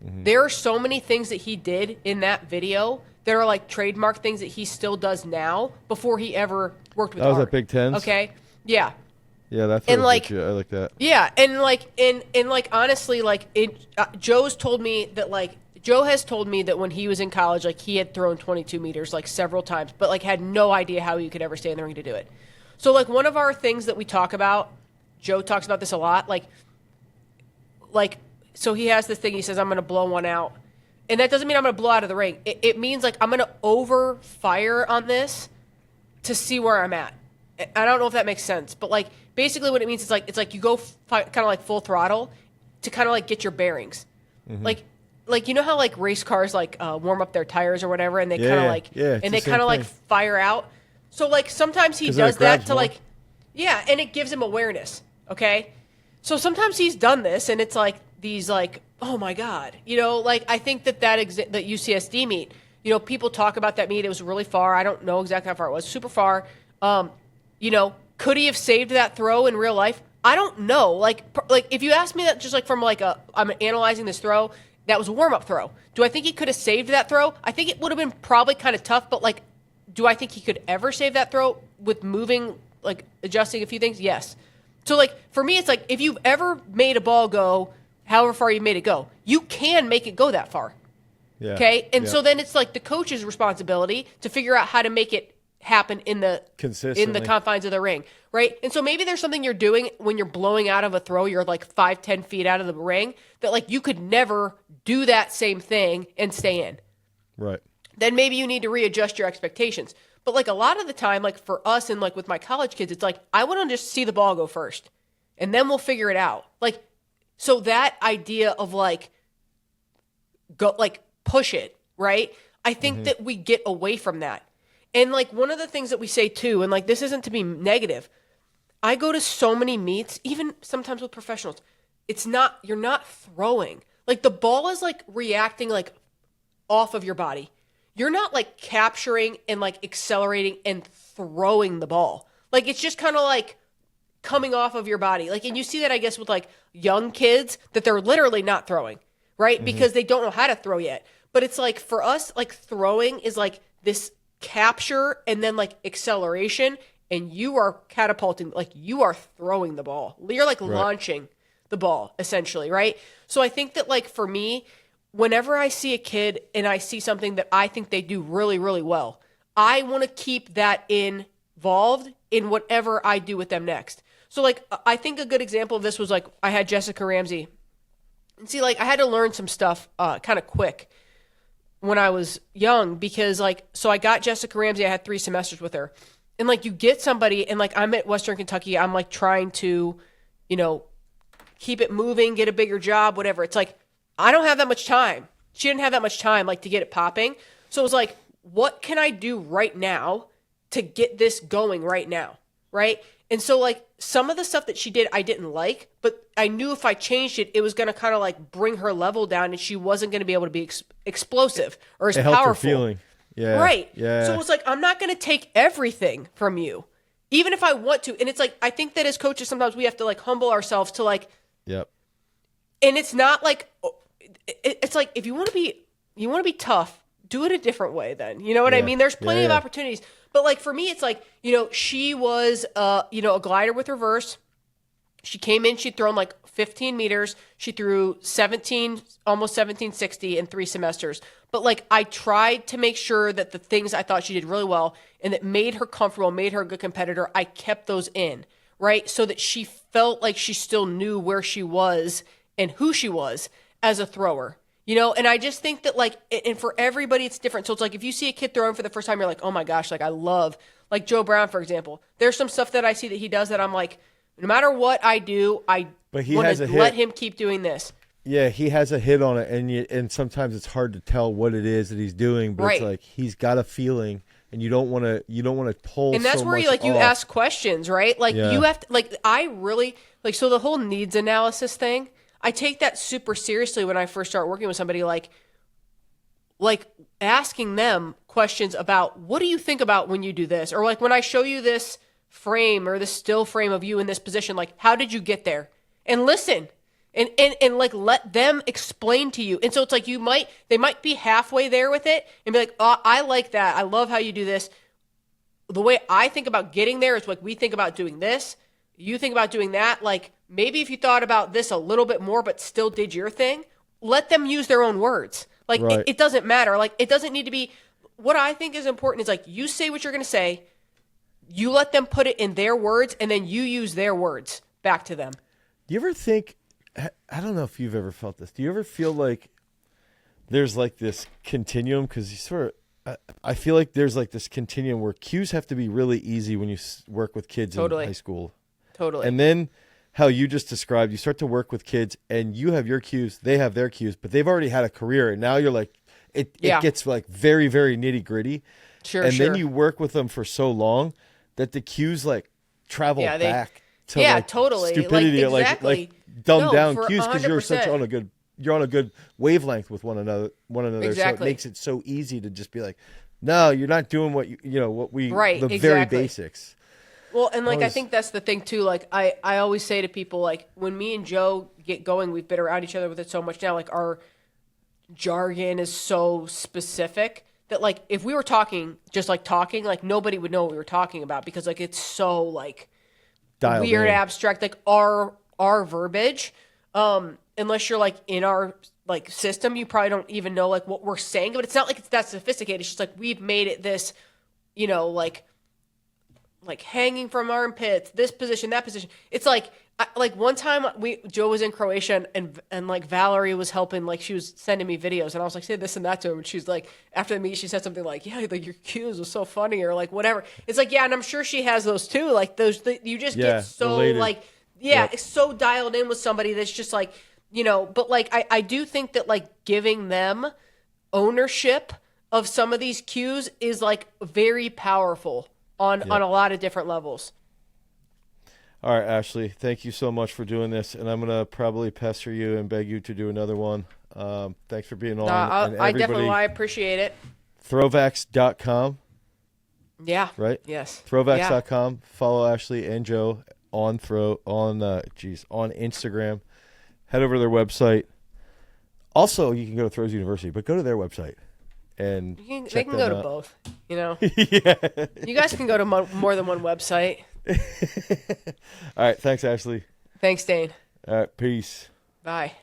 Mm-hmm. There are so many things that he did in that video that are, trademark things that he still does now before he ever worked with That was Art. at Big Tens? Okay? Yeah. Yeah, that's and I like that. Yeah, and honestly, Joe's told me that Joe has told me that when he was in college, he had thrown 22 meters several times, but had no idea how he could ever stay in the ring to do it. So one of our things that we talk about, Joe talks about this a lot, so he has this thing. He says, "I'm going to blow one out," and that doesn't mean I'm going to blow out of the ring. It means I'm going to over fire on this to see where I'm at. I don't know if that makes sense, but basically what it means is it's you go kind of full throttle to kind of get your bearings. Mm-hmm. You know how race cars warm up their tires or whatever, and they kind of and they kind of fire out. So sometimes he does that to more. And it gives him awareness. Okay, so sometimes he's done this, and it's these oh my god, I think that UCSD meet, people talk about that meet. It was really far. I don't know exactly how far it was. Super far. Could he have saved that throw in real life? I don't know. If you ask me that just from I'm analyzing this throw, that was a warm-up throw. Do I think he could have saved that throw? I think it would have been probably kind of tough, but do I think he could ever save that throw with moving, adjusting a few things? Yes. So for me, it's if you've ever made a ball go however far you made it go, you can make it go that far. Yeah. Okay? And so then it's the coach's responsibility to figure out how to make it happen in the confines of the ring, right? And so maybe there's something you're doing when you're blowing out of a throw, you're 5-10 feet out of the ring, that you could never do that same thing and stay in. Right. Then maybe you need to readjust your expectations. But a lot of the time, for us and with my college kids, it's I want to just see the ball go first, and then we'll figure it out. So that idea of go push it, right? I think that we get away from that. And one of the things that we say too, and this isn't to be negative, I go to so many meets, even sometimes with professionals, you're not throwing. The ball is reacting off of your body. You're not capturing and accelerating and throwing the ball. It's just kind of coming off of your body. And you see that, I guess, with young kids, that they're literally not throwing, right? Mm-hmm. Because they don't know how to throw yet. But it's for us, throwing is this capture and then acceleration, and you are catapulting, you are throwing the ball. You're right. Launching the ball, essentially, right? So I think that for me, whenever I see a kid and I see something that I think they do really, really well, I want to keep that involved in whatever I do with them next. So I think a good example of this was I had Jessica Ramsey. And see, I had to learn some stuff kind of quick when I was young, because so I got Jessica Ramsey. I had 3 semesters with her, and you get somebody, and I'm at Western Kentucky. I'm trying to, keep it moving, get a bigger job, whatever. It's I don't have that much time. She didn't have that much time to get it popping. So it was what can I do right now to get this going right now, right? And so like some of the stuff that she did, I didn't like, but I knew if I changed it, it was going to kind of like bring her level down and she wasn't going to be able to be explosive or as It helped her powerful. feeling. Yeah. Right. Yeah. So it's like, I'm not going to take everything from you, even if I want to. And it's like, I think that as coaches, sometimes we have to like humble ourselves to like, Yep. and it's not like, it's like, if you want to be tough, do it a different way then. You know what I mean? There's plenty of opportunities. But like for me, it's like, she was, a glider with reverse. She came in, she'd thrown like 15 meters. She threw almost 1760 in 3 semesters. But like I tried to make sure that the things I thought she did really well and that made her comfortable, made her a good competitor, I kept those in, right? So that she felt like she still knew where she was and who she was as a thrower. And I just think that like, and for everybody, it's different. So it's like, if you see a kid throwing for the first time, you're like, oh my gosh, like I love, like Joe Brown, for example, there's some stuff that I see that he does that I'm like, no matter what I do, I want to let him keep doing this. Yeah, he has a hit on it, and sometimes it's hard to tell what it is that he's doing, but it's like he's got a feeling, and you don't want to pull. And that's so where much you off. ask questions, right? Like you have to, like I really like so the whole needs analysis thing. I take that super seriously when I first start working with somebody. Like asking them questions about what do you think about when you do this, or like when I show you this frame or this still frame of you in this position, like how did you get there? And listen. And like let them explain to you. And so it's like they might be halfway there with it and be like, oh, I like that. I love how you do this. The way I think about getting there is like we think about doing this. You think about doing that. Like maybe if you thought about this a little bit more but still did your thing, let them use their own words. Like it doesn't matter. Like it doesn't need to be. What I think is important is like you say what you're going to say. You let them put it in their words and then you use their words back to them. Do you ever think, I don't know if you've ever felt this. Do you ever feel like there's like this continuum? Because I feel like there's like this continuum where cues have to be really easy when you work with kids in high school. Totally. And then how you just described, you start to work with kids and you have your cues, they have their cues, but they've already had a career. And now you're like, it gets like very, very nitty gritty. Sure. Then you work with them for so long that the cues like travel back to like totally stupidity, like, exactly. like dumbed down cues 100%. because you're on a good wavelength with one another. Exactly. So it makes it so easy to just be like, no, you're not doing what the very basics. Well, and like I think that's the thing too. Like I always say to people, like when me and Joe get going, we've been around each other with it so much now. Like our jargon is so specific that like if we were talking, like nobody would know what we were talking about because like it's so like dialed weird, in. Abstract, like our verbiage. Unless you're like in our like system, you probably don't even know like what we're saying. But it's not like it's that sophisticated. It's just like we've made it this, like hanging from armpits, this position, that position. It's like one time Joe was in Croatia and like Valerie was helping, like she was sending me videos and I was like, say this and that to him. And she's like, after the meet, she said something like, yeah, like your cues was so funny or like whatever. It's like, yeah. And I'm sure she has those too. Like you just get so related. Like, it's so dialed in with somebody that's just like, but like, I do think that like giving them ownership of some of these cues is like very powerful on a lot of different levels. All right, Ashley, thank you so much for doing this. And I'm going to probably pester you and beg you to do another one. Thanks for being on. I definitely appreciate it. Throwvacs.com. Yeah. Right? Yes. Throwvacs.com. Yeah. Follow Ashley and Joe on Instagram. Head over to their website. Also, you can go to Throws University, but go to their website. And they can go to both, Yeah. You guys can go to more than one website. All right. Thanks, Ashley. Thanks, Dane. All right. Peace. Bye.